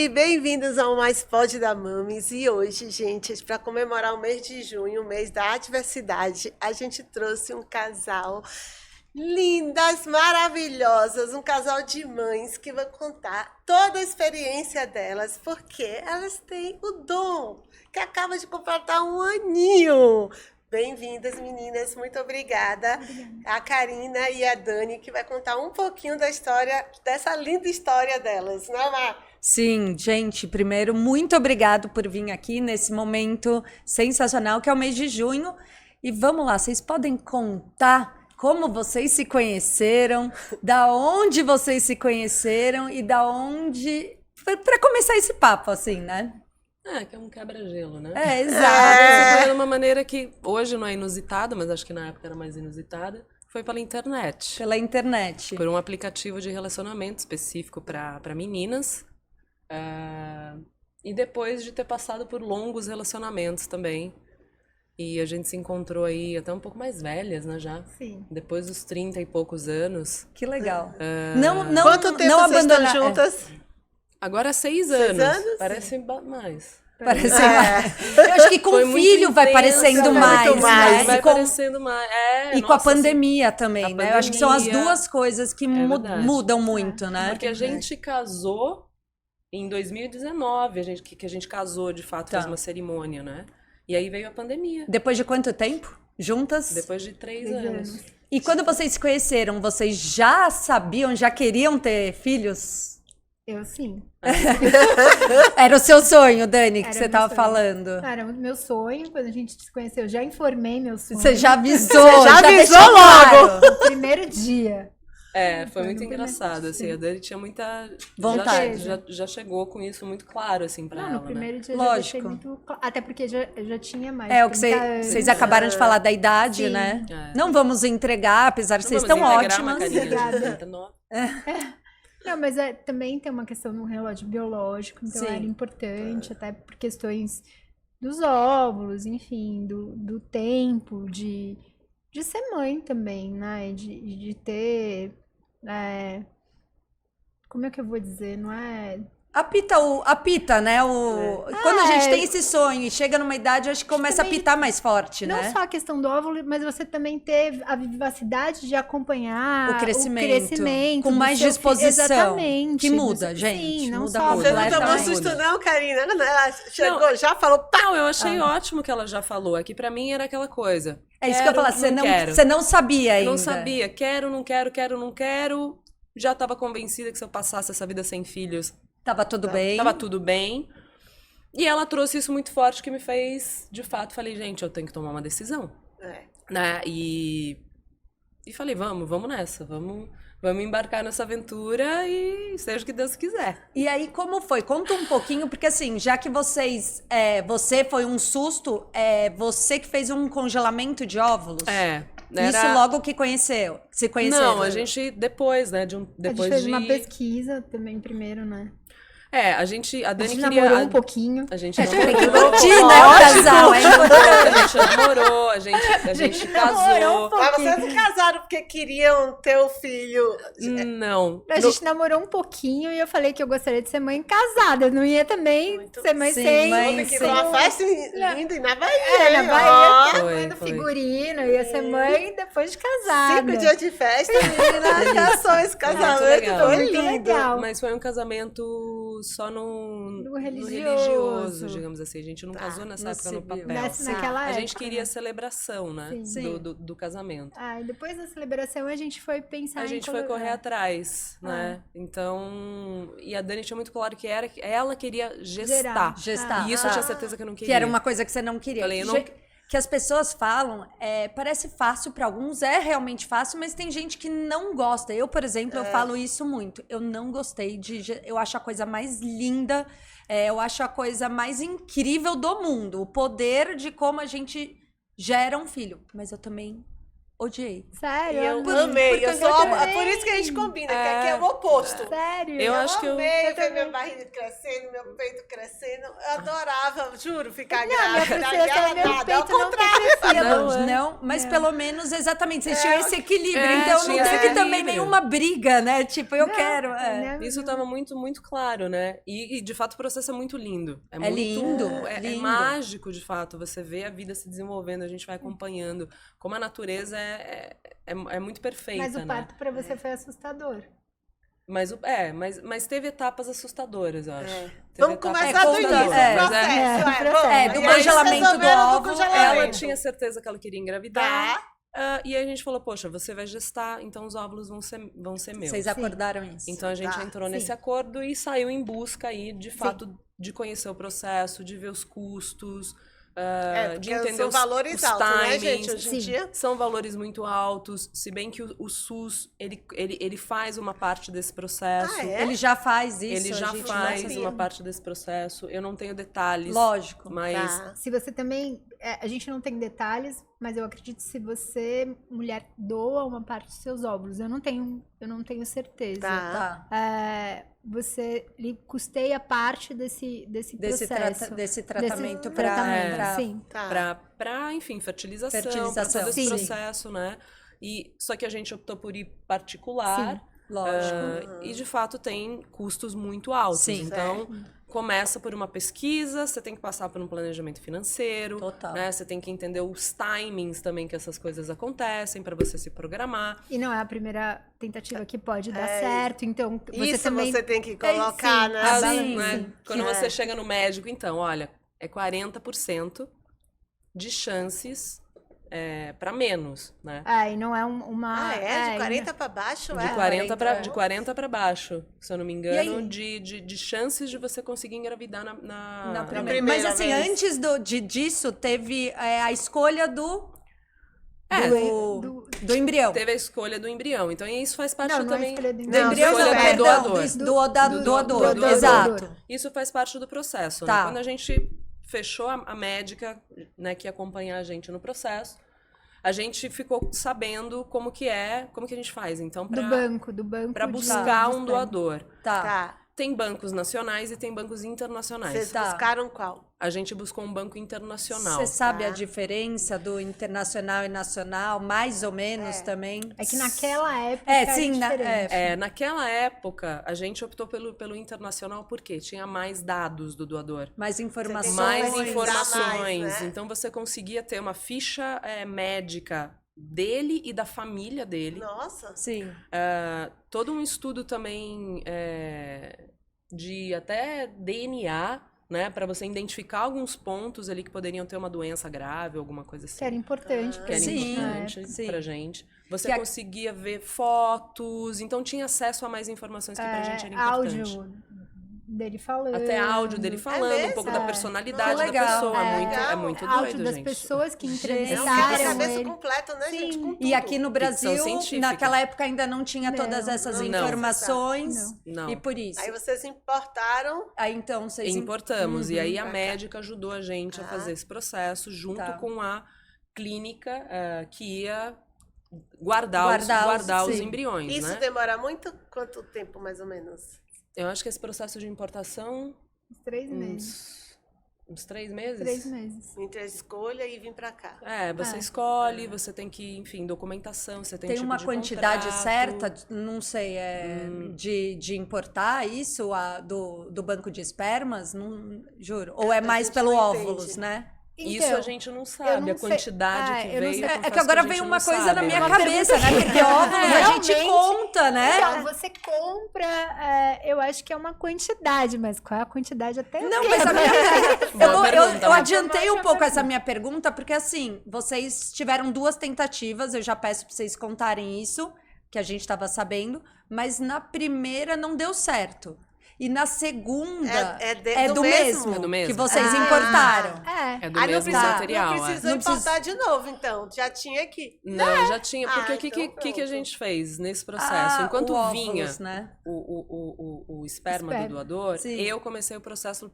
Oi, bem-vindos ao Mais Pode da Mamis. E hoje, gente, para comemorar o mês de junho, o mês da diversidade, a gente trouxe um casal lindas, maravilhosas, um casal de mães que vai contar toda a experiência delas, porque elas têm o dom, que acaba de completar um aninho. Bem-vindas, meninas. Muito obrigada. A Karina e a Dani, que vai contar um pouquinho da história, dessa linda história delas, não é, Mar? Sim, gente, primeiro, muito obrigado por vir aqui nesse momento sensacional, que é o mês de junho. E vamos lá, vocês podem contar como vocês se conheceram, da onde vocês se conheceram e da onde... Para começar esse papo, assim, né? Que é um quebra-gelo, né? Exato. Foi de uma maneira que hoje não é inusitada, mas acho que na época era mais inusitada. Foi pela internet. Pela internet. Por um aplicativo de relacionamento específico para meninas. E depois de ter passado por longos relacionamentos também. E a gente se encontrou aí até um pouco mais velhas, né, já? Sim. Depois dos 30 e poucos anos. Que legal. Quanto tempo não vocês estão juntas? Agora 6 6 anos? Parece mais. Parece mais. Eu acho que com Foi o muito filho vai intenso, parecendo vai mais, muito mais. né? Vai E com, parecendo mais. e com a pandemia também, a né? Eu acho que são as pandemia, duas coisas que verdade. mudam muito, né? Porque a gente casou em 2019, que a gente casou, de fato, fez uma cerimônia, né? E aí veio a pandemia. Depois de quanto tempo? Juntas? Depois de 3 anos. E quando vocês se conheceram, vocês já sabiam, já queriam ter filhos? Eu sim. Era o seu sonho, Dani, que Era você meu estava sonho. falando. Cara, o meu sonho, quando a gente se conheceu, eu já informei meu sonho. Você já avisou, Você já avisou deixou logo. claro. No primeiro dia. Foi muito no engraçado, assim. sim. A Dani tinha muita Vontade. Já chegou com isso muito claro, assim, pra Não, ela, no primeiro dia eu Lógico. já deixei muito... Até porque eu já tinha mais É o que 30 anos. vocês acabaram de falar da idade, Sim. né? É. Não vamos entregar, apesar de Não vocês vamos estão integrar uma ótimas. carinha de Obrigada. 39. Não, mas também tem uma questão no relógio biológico, então Sim. era importante, até por questões dos óvulos, enfim, do tempo, de ser mãe também, né? De ter... como é que eu vou dizer? Não é... Apita, né? Quando a gente É. tem esse sonho e chega numa idade, eu acho que começa a também- apitar mais forte, Não né? só a questão do óvulo, mas você também ter a vivacidade de acompanhar O crescimento, com do mais seu disposição, exatamente. que muda, gente, Sim, não muda só muito. Você não tomou Completamente. susto não, Karina? Ela chegou, já falou, pá! Não, eu achei ótimo que ela já falou. É que pra mim era aquela coisa. É isso que eu ia falar, quero. você não sabia Eu ainda. não sabia. Quero, não quero, quero, não quero. Já tava convencida que se eu passasse essa vida sem filhos, Tava tudo bem. tava tudo bem. E ela trouxe isso muito forte que me fez, de fato, falei, gente, eu tenho que tomar uma decisão. Né? E falei, vamos nessa, vamos embarcar nessa aventura e seja o que Deus quiser. E aí, como foi? Conta um pouquinho, porque assim, já que você foi um susto, você que fez um congelamento de óvulos? Isso logo que se conheceu? Não, a gente depois, né? Depois a gente fez uma pesquisa também primeiro, né? A A Dani gente queria... namorou um pouquinho. A gente Tem namorou. que curtir, né, o casal, hein? A gente namorou, a gente casou. Mas vocês não casaram porque queriam ter o filho. Não. A gente namorou um pouquinho e eu falei que eu gostaria de ser mãe casada. Eu não ia também ser mãe Sim, sem... mãe Houve que sem- foi uma festa linda e na Bahia. na hein? Bahia, Ó, mãe do Foi. figurino. Ia ser mãe depois de casada. 5 dias de festa, menina, já só esse casamento. legal. Foi Muito lindo. legal. Mas foi um casamento só no religioso, digamos assim. A gente não casou nessa no época no civil. papel. Naquela A época. gente queria a celebração, né? Sim. Do casamento. E depois da celebração a gente foi pensar A em gente foi correr atrás, né? Então... E a Dani tinha muito claro que ela queria gestar. Gestar. E isso eu tinha certeza que eu não queria. Que era uma coisa que você não queria. Falei, eu não- Que as pessoas falam, parece fácil pra alguns, é realmente fácil, mas tem gente que não gosta. Eu, por exemplo, eu falo isso muito. Eu não gostei eu acho a coisa mais linda, eu acho a coisa mais incrível do mundo. O poder de como a gente gera um filho. Mas eu também odiei. Sério? E eu Por- amei. porque Eu sou também. por isso que a gente combina, que aqui é o oposto. Sério? Eu acho que eu- amei ver também. minha barriga crescendo, meu peito crescendo. Eu adorava, juro, ficar Não, minha grávida. frustração é meu nada. peito Ao não ter contrário. crescido. mas pelo menos, exatamente, vocês tinham esse equilíbrio. Então não tinha esse teve também equilíbrio. nenhuma briga, né? Tipo, eu quero. Isso tava muito, muito claro, né? E, de fato, o processo é muito lindo. É lindo, É lindo. mágico, de fato. Você vê a vida se desenvolvendo, a gente vai acompanhando. Como a natureza é muito perfeita, Mas o né? parto pra você foi assustador. Mas teve etapas assustadoras, eu acho. Teve Vamos etapas começar do assustadoras. início, Mas processo. do E aí congelamento vocês do souberam óvulo, congelamento. ela tinha certeza que ela queria engravidar. Tá. E aí a gente falou, poxa, você vai gestar, então os óvulos vão ser meus. Vocês acordaram isso. Então a gente Tá, entrou nesse acordo e saiu em busca aí, de fato, de conhecer o processo, de ver os custos, de porque entender são valores os altos, né, timings. gente, hoje em dia. São valores muito altos, se bem que o SUS, ele faz uma parte desse processo. Ah, é? Ele já faz isso. Ele já a gente faz não sabia. uma parte desse processo. Eu não tenho detalhes. Lógico. Mas Tá. Se você também. A gente não tem detalhes, mas eu acredito que se você, mulher, doa uma parte dos seus óvulos, eu não tenho certeza. Tá. Você lhe custeia parte desse processo. Desse tratamento Desse para. tratamento, sim. Tá. pra, enfim, fertilização, pra Fertilização, todo esse sim. processo, né? Só que a gente optou por ir particular. Lógico. E de fato tem custos muito altos. Sim. Então, começa por uma pesquisa, você tem que passar por um planejamento financeiro. Total. Né? Você tem que entender os timings também que essas coisas acontecem para você se programar. E não é a primeira tentativa que pode dar certo, então você Isso também... você tem que colocar, sim. né? Ah, Assim, sim, né? sim. Quando você chega no médico, então, olha, é 40% de chances para menos, né? E não é uma... De 40 para baixo, De 40 para baixo, se eu não me engano, de chances de você conseguir engravidar na primeira Mas assim, vez. antes disso, teve a escolha do embrião. Teve a escolha do embrião. Então, isso faz parte Não, não é também escolha do Do embrião. embrião, escolha não, do perdão, doador. doador. Do Exato. Isso faz parte do processo. Tá. Né? Quando a gente fechou a médica, né, que ia acompanhar a gente no processo, a gente ficou sabendo como que a gente faz. Então, Do banco. para de buscar um esperma. doador. Tá. Tem bancos nacionais e tem bancos internacionais. Vocês Tá. buscaram qual? A gente buscou um banco internacional. Você sabe a diferença do internacional e nacional, mais ou menos também? É que naquela época sim, diferente. Naquela época, a gente optou pelo internacional porque tinha mais dados do doador. Mais informações. Mais Pesquisar informações. mais, né? Então, você conseguia ter uma ficha médica dele e da família dele. Nossa. Sim. Todo um estudo também de até DNA, né? Para você identificar alguns pontos ali que poderiam ter uma doença grave, alguma coisa assim. Que era importante. Que era Sim, importante sim. pra gente. Você Que conseguia ver fotos, então tinha acesso a mais informações que pra gente era importante. Áudio dele falando. Até áudio dele falando, um mesmo? pouco da personalidade Que da legal. pessoa. É muito áudio doido, das gente. pessoas que É um entrevistaram quebra-cabeça ele. completo, né, gente? Com tudo. E aqui no Brasil, científica. naquela época ainda não tinha todas essas não. informações. Não. E por isso. Aí vocês importaram. Aí então vocês Importamos. E aí a Pra cá. médica ajudou a gente a fazer esse processo junto Tá. com a clínica que ia guardar os sim. embriões, Isso né? demora muito? Quanto tempo, mais ou menos? Eu acho que esse processo de importação, Uns 3 meses. uns 3 meses? 3 meses. Entre a escolha e vir pra cá. Você escolhe, você tem que, enfim, documentação, você tem tem tipo uma de quantidade contrato. certa, não sei, de importar isso do banco de espermas? Não, juro. Ou é mais gente pelo não óvulos, entende. né? Isso Então, a gente não sabe, não a quantidade sei. que Eu não veio. sei. eu É confesso que agora a gente veio não uma coisa sabe, na minha né? cabeça, né? Porque óvulos a gente Realmente. conta, né? Então, você compra, eu acho que é uma quantidade, mas qual é a quantidade até eu Não, sei. mas a minha... Boa pergunta, eu né? adiantei um pouco essa minha pergunta, porque assim, vocês tiveram 2 tentativas, eu já peço pra vocês contarem isso, que a gente tava sabendo, mas na primeira não deu certo. E na segunda É do mesmo? É do mesmo. que vocês importaram. É do Aí não mesmo precisa, material. não precisou Não importar de novo, então. Já tinha aqui. Não, já tinha. Porque o então que a pronto. gente fez nesse processo? Enquanto o vinha óvulos, né? o esperma do Esperma. doador, Sim. eu comecei o processo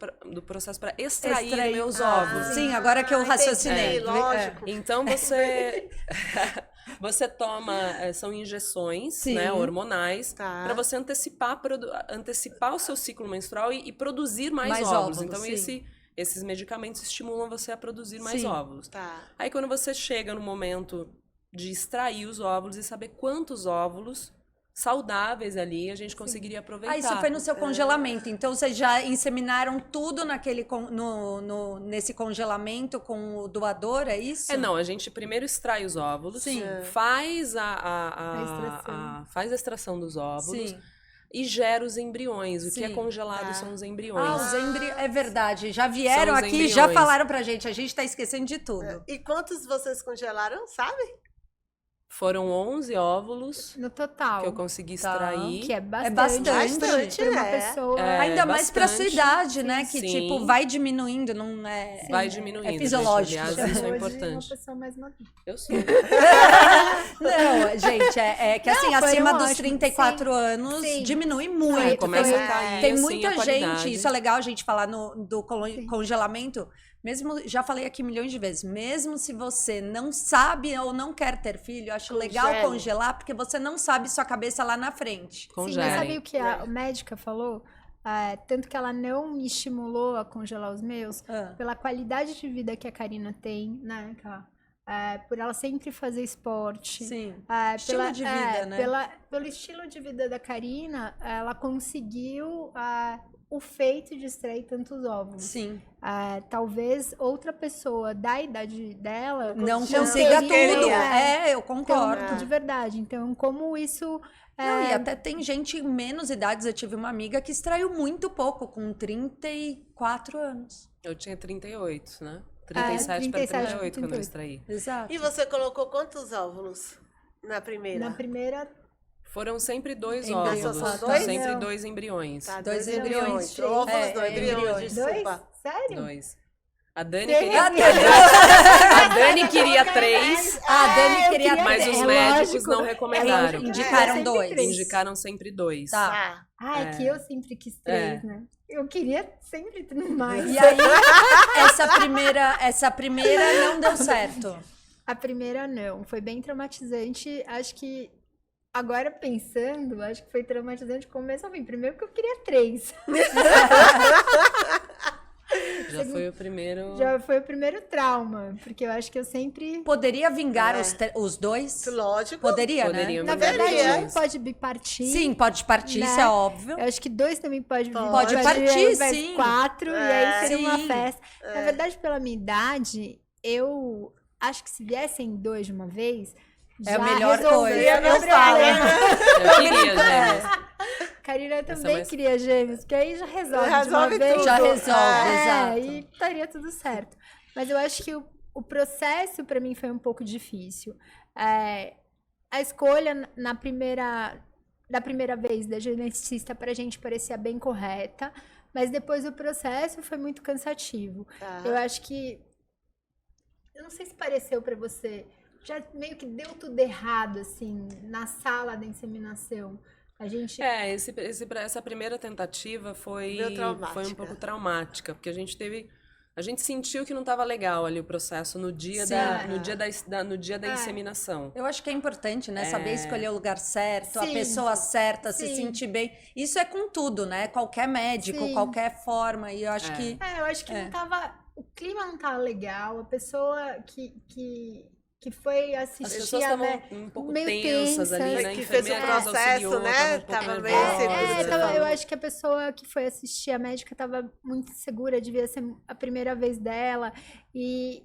para extrair meus óvulos. Sim, agora que eu entendi, raciocinei. lógico. Então você toma, são injeções, Sim. né, hormonais, Tá. para você antecipar o seu ciclo menstrual e produzir mais Mais óvulos. óvulos, Então sim. esses medicamentos estimulam você a produzir mais Sim. óvulos. Tá. Aí quando você chega no momento de extrair os óvulos e saber quantos óvulos saudáveis ali a gente conseguiria aproveitar. Ah, isso foi no seu congelamento. Então, vocês já inseminaram tudo nesse congelamento com o doador, é isso? Não, a gente primeiro extrai os óvulos, Sim. faz extração. faz a extração dos óvulos Sim. e gera os embriões. O que é Sim. congelado Tá. são os Ah, embriões. os é verdade. Já vieram São os aqui e já embriões. falaram pra gente. A gente tá esquecendo de tudo. E quantos vocês congelaram, sabe? Foram 11 óvulos No total. que eu consegui Tá. extrair. Que é bastante. bastante, Pra uma é. pessoa. Ainda mais pra sua bastante. idade, né? Que, Sim. tipo, vai diminuindo, não é... Vai diminuindo. É fisiológico. Gente, aliás, isso é Hoje, importante. uma pessoa mais madura. Eu sou. Não, gente, é que assim, Não, foi acima dos ótimo. 34 anos, Sim. diminui Foi, muito. Começa foi- a cair, Tem assim, muita a qualidade. gente, isso é legal a gente falar do Sim. congelamento. Mesmo, já falei aqui milhões de vezes, mesmo se você não sabe ou não quer ter filho, eu acho legal Congele. congelar, porque você não sabe sua cabeça lá na frente. Sim, mas Congelem. sabe o que a médica falou? Tanto que ela não me estimulou a congelar os meus, Ah. pela qualidade de vida que a Karina tem, né? Por ela sempre fazer esporte. Sim. Pela- Estilo de vida, né? Pelo estilo de vida da Karina, ela conseguiu o feito de extrair tantos óvulos. Sim. Talvez outra pessoa da idade dela Não Não consiga teria. tudo. É. Eu então, concordo. de verdade. Então, como isso... Não, e até tem gente menos idades. Eu tive uma amiga que extraiu muito pouco, com 34 anos. Eu tinha 38, né? 37 para 38 quando eu extraí. Exato. E você colocou quantos óvulos na primeira? Na primeira... Foram sempre 2 Em óvulos. dois, são dois? Sempre Não. 2 embriões. Tá, Dois dois embriões, embriões. três. Óvulos, não, embriões, embriões. desculpa. Sério? 2. A Dani Tem- queria Ah, 3. A Dani queria 3, A Dani eu queria mas ter. os É médicos lógico. não recomendaram. Indicaram sempre 2. três. Indicaram sempre 2. Tá. Tá. É que eu sempre quis 3, né? Eu queria sempre ter mais. E aí, essa primeira não deu certo. A primeira não, foi bem traumatizante. Acho que, agora pensando, acho que foi traumatizante do começo ao fim. Primeiro porque eu queria 3. Já foi o primeiro. Já foi o primeiro trauma, porque eu acho que eu sempre... Poderia vingar É. os dois? Lógico. Poderia, Poderiam né? Na vingar verdade, os Deveria. um dois. pode bipartir. Sim, pode partir, Né? isso é óbvio. Eu acho que 2 também pode Pode partir, aí vai sim. 4, e aí seria uma Sim. festa. Na verdade, pela minha idade, eu acho que se viessem 2 de uma vez, É a já melhor resolvia coisa. meu Eu falo. problema. Eu queria, gêmeos. Karina também mais- queria gêmeos, porque aí já resolve de Resolve uma vez. tudo. Já resolve, exato. E estaria tudo certo. Mas eu acho que o processo para mim foi um pouco difícil. A escolha da primeira vez da geneticista pra gente parecia bem correta, mas depois o processo foi muito cansativo. Tá. Eu acho que... Eu não sei se pareceu pra você, já meio que deu tudo errado, assim, na sala da inseminação. A gente... Essa primeira tentativa foi Deu traumática. um pouco traumática, porque a gente sentiu que não estava legal ali o processo no dia da inseminação. Eu acho que é importante, né? Saber escolher o lugar certo, a Sim. pessoa certa, se Sim. sentir bem. Isso é com tudo, né? Qualquer médico, Sim. qualquer forma. E eu acho que... eu acho que não tava... O clima não tava legal, a pessoa que foi As assistir pessoas a estavam um pouco meio tensas ali, tensas. né? Que fez o Enfermeira nos processo, auxiliou, né? um pouco Tava bem nervosa. insegura. eu acho que a pessoa que foi assistir a médica estava muito segura, devia ser a primeira vez dela. E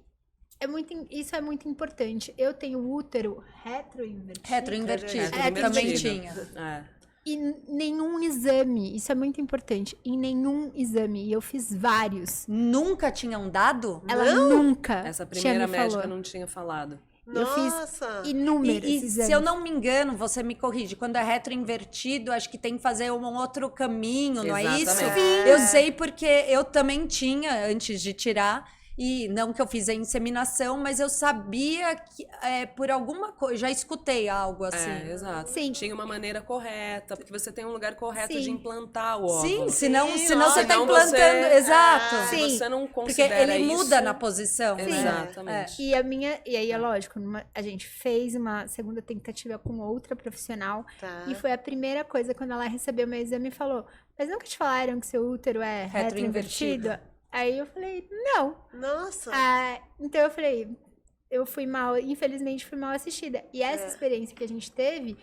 isso é muito importante. Eu tenho útero retroinvertido. Retroinvertido. Retroinvertido. Também tinha. É. E nenhum exame, isso é muito importante, em nenhum exame, e eu fiz vários. Nunca tinham dado? Ela nunca Essa tinha primeira me médica falou. não tinha falado. Eu fiz Nossa. inúmeros E exames. se eu não me engano, você me corrige, quando é retroinvertido, acho que tem que fazer um outro caminho, não é isso? Exatamente. Sim. Eu sei porque eu também tinha, antes de tirar, e não que eu fiz a inseminação, mas eu sabia que por alguma coisa, já escutei algo assim. Exato. Sim. Tinha uma maneira correta, porque você tem um lugar correto Sim. de implantar o Sim, óvulo. senão Sim, você tá senão implantando. você- Exato. Sim. Se você não Porque considera ele isso... muda na posição, né? Exatamente. E aí é lógico, a gente fez uma segunda tentativa com outra profissional. Tá. E foi a primeira coisa, quando ela recebeu meu exame e falou: mas nunca te falaram que seu útero é Retroinvertido. retroinvertido? Aí eu falei, não. Nossa. Então eu falei, eu fui mal, infelizmente fui mal assistida. E essa experiência que a gente teve,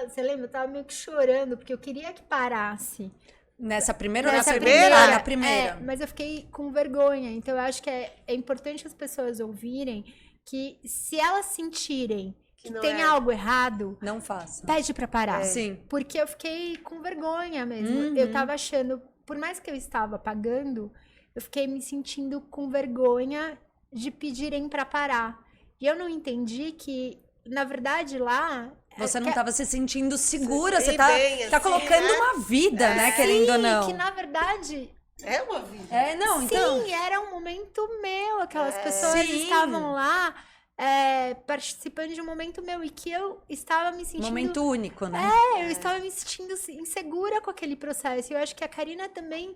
você lembra? Eu tava meio que chorando, porque eu queria que parasse. Nessa primeira ou Nessa nessa primeira? primeira? Na primeira. Mas eu fiquei com vergonha. Então eu acho que é importante as pessoas ouvirem que se elas sentirem que não tem é. algo errado, Não faça. pede pra parar. Sim. Porque eu fiquei com vergonha mesmo. Eu tava achando, por mais que eu estava pagando, eu fiquei me sentindo com vergonha de pedirem pra parar. E eu não entendi que, na verdade, lá... Você não estava se sentindo segura, Sim, você tá bem, colocando né? uma vida, né, querendo ou não. que na verdade... É uma vida. Não, então... Sim, era um momento meu. Aquelas pessoas Sim. estavam lá participando de um momento meu e que eu estava me sentindo... Momento único, né? Eu estava me sentindo insegura com aquele processo. E eu acho que a Karina também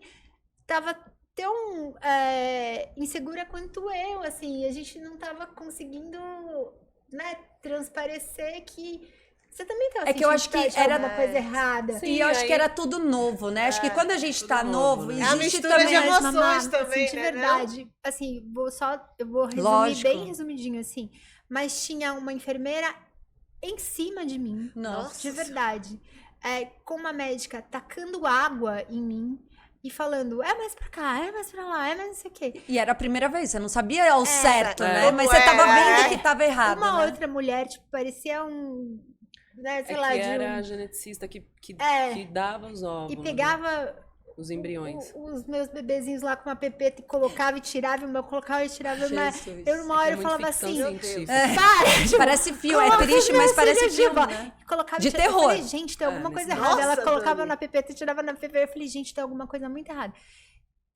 estava tão insegura quanto eu, assim. A gente não estava conseguindo, né, transparecer que... Você também estava É que eu acho que era era uma coisa errada. Sim. E eu acho aí- que era tudo novo, né? Acho que quando a gente tudo tá novo, novo, né? É a existe mistura também... de emoções Mamá, também, assim, de né, verdade. Assim, eu vou resumir Lógico. bem resumidinho, assim. Mas tinha uma enfermeira em cima de mim. Nossa. De verdade. Com uma médica tacando água em mim e falando, é mais pra cá, é mais pra lá, é mais não sei o quê. E era a primeira vez, você não sabia ao certo, né? como Mas você tava era, vendo que tava errado, Uma né? outra mulher, tipo, parecia né, sei É lá, que de era a geneticista que dava os ovos. E né? pegava Os embriões. os meus bebezinhos lá com uma pepeta e colocava e tirava, e o meu colocava e tirava. Jesus. Eu numa hora É eu muito falava ficção assim, científica. para! Tipo, Parece filme, é coloca triste, os mas meus parece filhos filme, de né? Colocava De e tirava. terror. Eu falei, gente, tem alguma mas coisa nossa, errada. Ela colocava Dani. na pepeta e tirava na pepeta. Eu falei, gente, tem alguma coisa muito errada.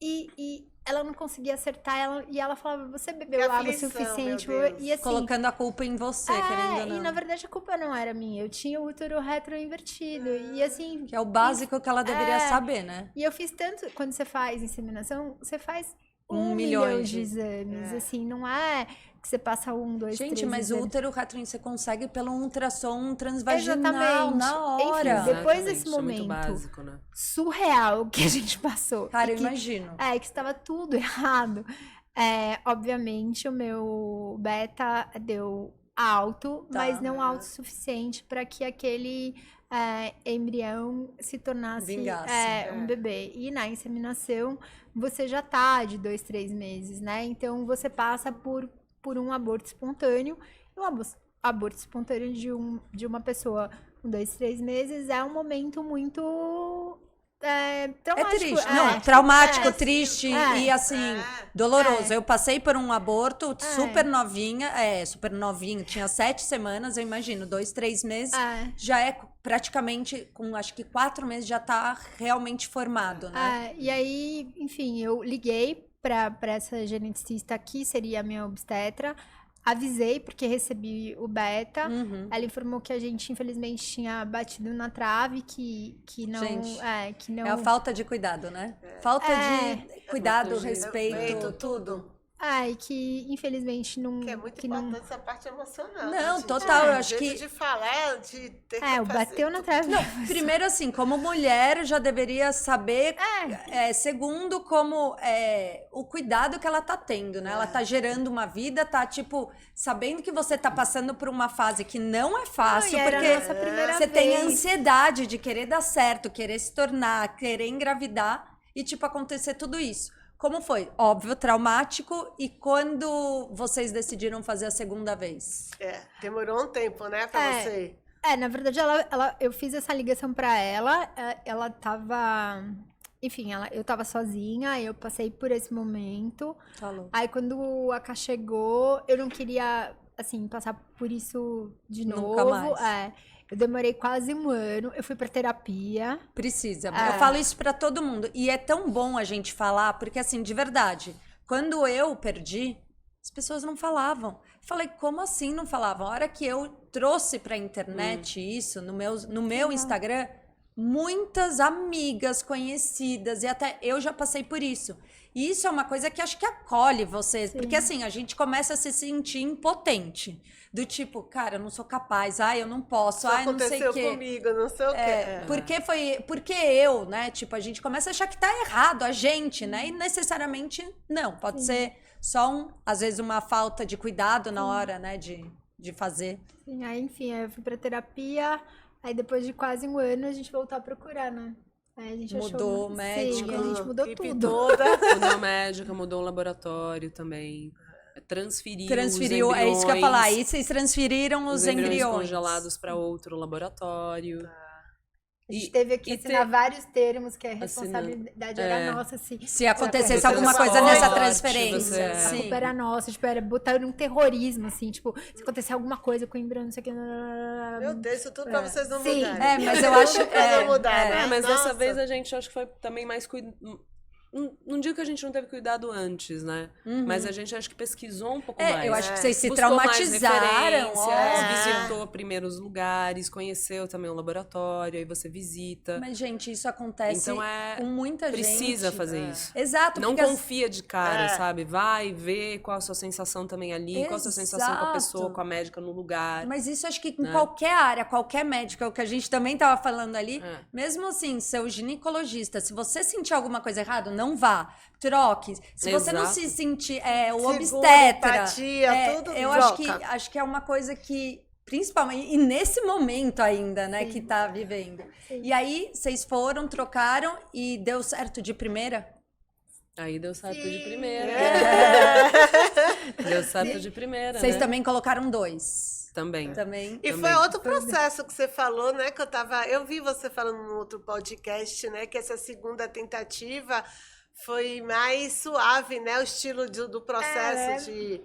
E ela não conseguia acertar, e ela falava, você bebeu Que água o aflição, suficiente? meu Deus. E assim, Colocando a culpa em você, querendo ou não. e na verdade a culpa não era minha. Eu tinha o útero retroinvertido. E assim, Que é o básico que ela deveria saber, né? e eu fiz tanto, quando você faz inseminação, você faz 1 milhão milhão de exames, assim, não é que você passa 1, 2, 3 Gente, mas o exames. útero retroinvertido você consegue pelo ultrassom transvaginal Exatamente. na hora. Enfim, depois desse Exatamente, é muito momento. básico, né? Surreal que a gente passou. Cara, E eu que, imagino. que estava tudo errado. Obviamente, o meu beta deu alto, Tá. mas não alto o suficiente para que aquele embrião se tornasse Vingasse. um bebê. E na inseminação, você já tá de 2, 3 meses, né? Então, você passa por um aborto espontâneo. E um aborto espontâneo de uma pessoa com 2, 3 meses é um momento muito traumático. triste. Não, traumático, é, triste é, e assim, doloroso. Eu passei por um aborto super novinha, super novinho, tinha 7 semanas, eu imagino, 2, 3 meses. Já é praticamente, com acho que 4 meses, já tá realmente formado, né? E aí, enfim, eu liguei pra essa geneticista que seria a minha obstetra. Avisei, porque recebi o beta. Ela informou que a gente, infelizmente, tinha batido na trave, que não... Gente, que não... É a falta de cuidado, né? Falta de cuidado, respeito, tudo. E que, infelizmente, não... Que é muito que não... importante essa parte emocional. Não, né, gente? total, eu O acho jeito que- de falar, de ter que o fazer bateu na tudo. trave. Primeiro, assim, como mulher, já deveria saber. Segundo, como o cuidado que ela tá tendo, né? Ela tá gerando uma vida, tá, tipo, sabendo que você tá passando por uma fase que não é fácil, e era a porque nossa primeira você tem a vez. ansiedade de querer dar certo, querer se tornar, querer engravidar e, tipo, acontecer tudo isso. Como foi? Óbvio, traumático. E quando vocês decidiram fazer a segunda vez? Demorou um tempo, né, pra você. Na verdade, eu fiz essa ligação pra ela. Ela tava... Enfim, eu tava sozinha, eu passei por esse momento. Tá louco. Aí, quando a Ká chegou, eu não queria, assim, passar por isso de Nunca novo. mais. Eu demorei quase 1 ano. Eu fui pra terapia. Precisa. Eu falo isso pra todo mundo. E é tão bom a gente falar, porque assim, de verdade, quando eu perdi, as pessoas não falavam. Falei, como assim não falavam? A hora que eu trouxe pra internet isso, no meu Instagram, muitas amigas conhecidas, e até eu já passei por isso. E isso é uma coisa que acho que acolhe você. Sim. Porque assim, a gente começa a se sentir impotente. Do tipo, cara, eu não sou capaz, eu não posso, Isso não sei o aconteceu quê. comigo, não sei o quê. Porque eu, né? Tipo, a gente começa a achar que tá errado, a gente, né? E necessariamente não. Pode ser só, às vezes, uma falta de cuidado na hora, né? De fazer. Sim, aí, enfim, aí eu fui pra terapia, aí depois de quase um ano a gente voltou a procurar, né? Aí a gente Mudou achou... o médico. Sim, a gente mudou Equipe tudo. toda. Mudou médica, mudou o laboratório também. Transferiu os É isso que eu ia falar. Aí embriões, vocês transferiram os embriões. congelados para outro laboratório. A gente teve que e assinar vários termos, que a Assinando. responsabilidade era nossa, assim. Se acontecesse acontecesse alguma coisa uma nessa morte, transferência. você- A Sim. culpa era nossa, tipo, era botar um terrorismo, assim, tipo, se acontecer alguma coisa com o embrião, não sei o que. Meu Deus, isso tudo pra vocês não Sim. mudarem. Mas eu acho... Tudo pra não mudar, né? Mas Nossa. dessa vez a gente acho que foi também mais não digo que a gente não teve cuidado antes, né? Mas a gente acho que pesquisou um pouco mais. Eu acho que vocês se Buscou mais traumatizaram. referências, óbvio. visitou primeiro os lugares, conheceu também o laboratório, aí você visita. Mas, gente, isso acontece Então com muita gente. precisa fazer isso. Exato. Não porque confia de cara, sabe? Vai ver qual a sua sensação também ali, qual a sua sensação com a pessoa, Exato. com a médica no lugar. Mas isso acho que em Né? qualquer área, qualquer médico, é o que a gente também tava falando ali, É. mesmo assim, seu ginecologista, se você sentir alguma coisa errada, não vá, troque. Se você não Exato. se sentir o Segura, obstetra, empatia, tudo eu joga. acho que é uma coisa que principalmente, e nesse momento ainda, né, que tá vivendo. Sim. E aí, vocês foram, trocaram e deu certo de primeira? Aí deu certo de Sim. primeira. É. Deu certo de primeira, Vocês né? também colocaram 2. Também. Também. E foi outro processo que você falou, né? Que eu vi você falando no outro podcast, né? Que essa segunda tentativa foi mais suave, né? O estilo do processo de...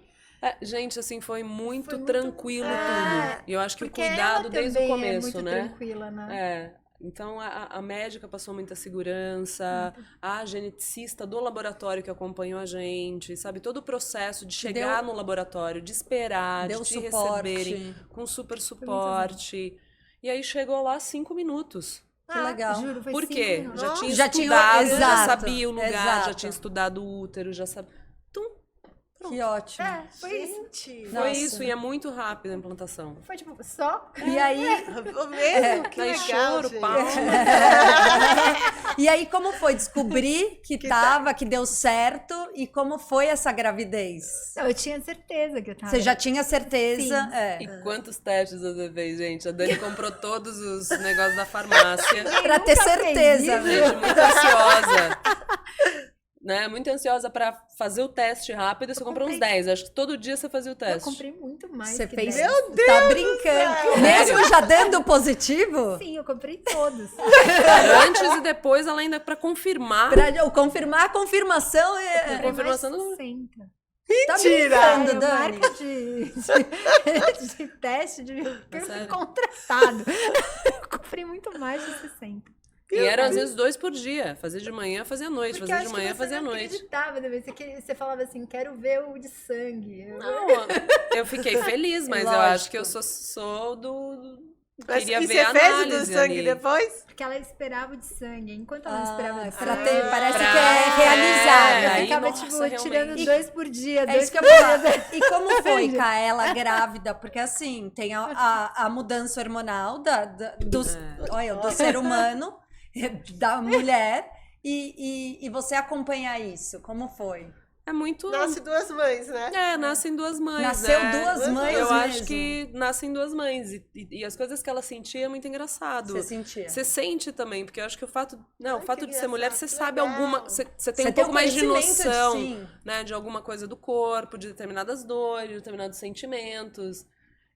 Gente, assim, foi muito Foi muito- tranquilo tudo. E eu acho que o Porque cuidado ela desde o também começo, é muito né? tranquila, né? É. Então, a médica passou muita segurança, a geneticista do laboratório que acompanhou a gente, sabe? Todo o processo de chegar no laboratório, de esperar, Deu de te suporte. receberem com super suporte. E aí chegou lá 5 minutos. Que legal. Juro, foi Por 5 quê? minutos. Já tinha Já tinha- estudado, já exato, sabia o lugar, já exato. tinha estudado o útero, já sabia. Que ótimo. Foi isso. Gente, Foi Nossa. isso, e é muito rápido a implantação. Foi tipo, só? E aí, mesmo? Que Aí legal, choro, gente. pau. e aí, como foi descobrir que tava, que deu certo e como foi essa gravidez? Não, eu tinha certeza que eu tava. Você já tinha certeza? Sim. É. E quantos testes você fez, gente? A Dani comprou todos os negócios da farmácia. Pra ter nunca fez certeza, isso. né? Gente, muito ansiosa. Né? Muito ansiosa pra fazer o teste rápido. Você comprou uns comprei. 10. Acho que todo dia você fazia o Eu teste. comprei muito mais. Você que fez. 10. Tá brincando. Mesmo já dando positivo? Sim, eu comprei todos. Antes e depois, ela ainda pra confirmar. Pra eu confirmar a confirmação. Comprei Confirmação mais do- 60. Tá Mentira! brincando, Sério, Dani. marca de teste de sério? contratado. Eu comprei muito mais de 60. E era às vezes 2 por dia. Fazia de manhã, fazia à noite. Porque Fazia eu de acho que manhã, você fazia à não noite. acreditava, né? Você falava assim, quero ver o de sangue. Não, eu fiquei feliz, mas eu Lógico. acho que eu sou do... Mas Queria e ver a você fez o do análise sangue ali. depois? Porque ela esperava o de sangue. Enquanto ela não esperava o de Pra sangue, ter, parece Pra- que é realizado. eu aí, ficava, nossa, tipo, realmente. tirando 2 por dia. É dois isso que eu por ia dia. falar. E como foi, Kaela, grávida? Porque assim, tem a mudança hormonal do ser humano, da mulher, e você acompanhar isso. Como foi? É muito... Nasce duas mães, né? nascem duas mães. Nasceu né? duas mães Eu acho mesmo. que nascem duas mães. E as coisas que ela sentia é muito engraçado. Você sentia? Você sente também, porque eu acho que o fato que de ser mulher, engraçado, você que sabe legal. alguma. Você tem Você um tem pouco o mais de conhecimento noção, sim. né? De alguma coisa do corpo, de determinadas dores, de determinados sentimentos.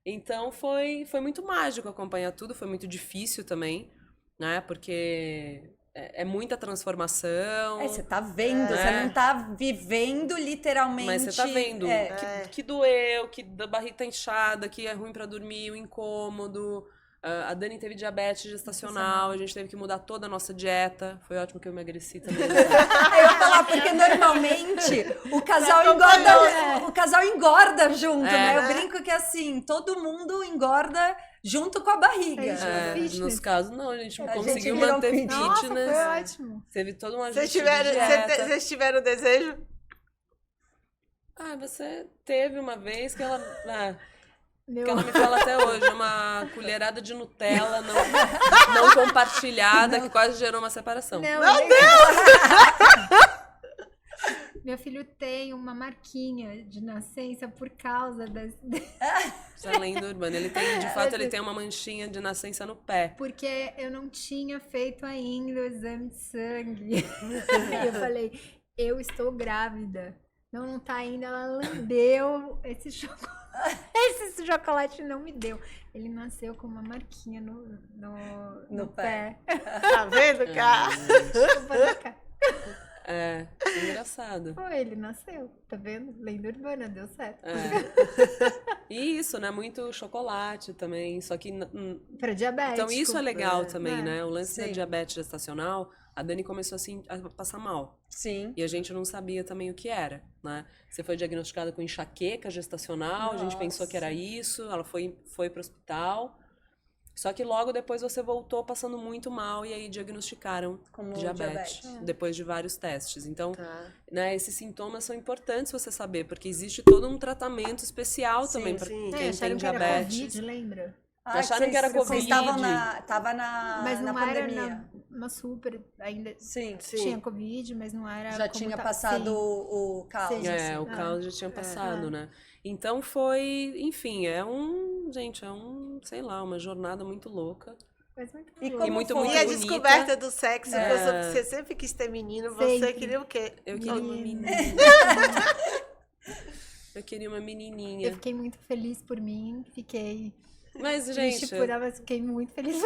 Então foi muito mágico acompanhar tudo, foi muito difícil também, né? Porque é muita transformação. Você tá vendo, você não tá vivendo literalmente. Mas você tá vendo que doeu, que a barriga tá inchada, que é ruim pra dormir, o incômodo, A Dani teve diabetes gestacional, a gente teve que mudar toda a nossa dieta. Foi ótimo que eu emagreci também. Eu ia falar, porque normalmente o casal engorda junto, né? Eu brinco que assim, todo mundo engorda junto com a barriga. Nos casos, não, a gente A conseguiu gente virou manter fitness. Nossa, fitness. foi ótimo. Teve toda uma Vocês ajuste de dieta. vocês tiveram desejo? Você teve uma vez que ela... Meu, que ela me fala até hoje, uma colherada de Nutella não compartilhada, que quase gerou uma separação. Meu Meu filho tem uma marquinha de nascença por causa Isso é lenda urbana. Ele tem, de fato, ele tem uma manchinha de nascença no pé. porque eu não tinha feito ainda o exame de sangue. Eu falei, eu estou grávida. Não tá ainda, ela lambeu esse chocolate. Esse chocolate não me deu. Ele nasceu com uma marquinha no pé. Tá vendo, cara? Engraçado. Foi, ele nasceu. Tá vendo? Lenda urbana, deu certo. E isso, né? Muito chocolate também. Só que. Pra diabético. Então, isso é legal também, É. né? O lance da Sim. diabetes gestacional, a Dani começou assim a passar mal. Sim. E a gente não sabia também o que era, né? Você foi diagnosticada com enxaqueca gestacional, a gente pensou que era isso, ela foi pro hospital. Só que logo depois você voltou passando muito mal e aí diagnosticaram Como diabetes, diabetes. depois de vários testes. Então, Tá. né, esses sintomas são importantes você saber, porque existe todo um tratamento especial Sim, também para sim. quem tem Acharam que era diabetes. Covid, lembra? Acharam que era Vocês Covid. estavam tava Mas na não pandemia. era uma super. Ainda Sim. Sim. tinha Covid, mas não era. Já como tinha tá- passado Sim. o caos. Sim. É, o Ah. caos já tinha passado, É. né? Então enfim, sei lá, uma jornada muito louca. Mas muito E louco. como E muito, foi? muito E a bonita. descoberta do sexo, É. você sempre quis ter menino, você Sempre. queria o quê? Eu queria uma Menina. menininha. Eu queria uma menininha. Eu fiquei muito feliz por mim. Fiquei Mas, triste gente, por ela, mas fiquei muito feliz.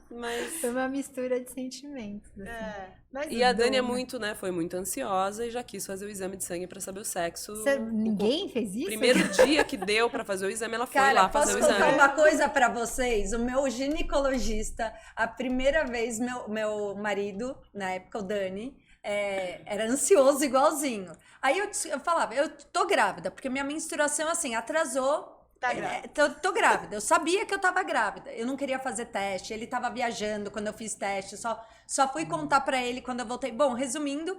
mas... Foi uma mistura de sentimentos. Assim. É. Mas E a o Dani dom, foi muito ansiosa e já quis fazer o exame de sangue pra saber o sexo. Ninguém fez isso? Primeiro dia que deu pra fazer o exame, ela foi Cara, lá fazer posso o contar exame. uma coisa pra vocês? O meu ginecologista, a primeira vez, meu marido, na época o Dani, era ansioso igualzinho. Aí eu falava, eu tô grávida, porque minha menstruação, assim, atrasou. Tá grávida. Tô grávida. Eu sabia que eu tava grávida. Eu não queria fazer teste. Ele tava viajando quando eu fiz teste. Só fui contar pra ele quando eu voltei. Bom, resumindo,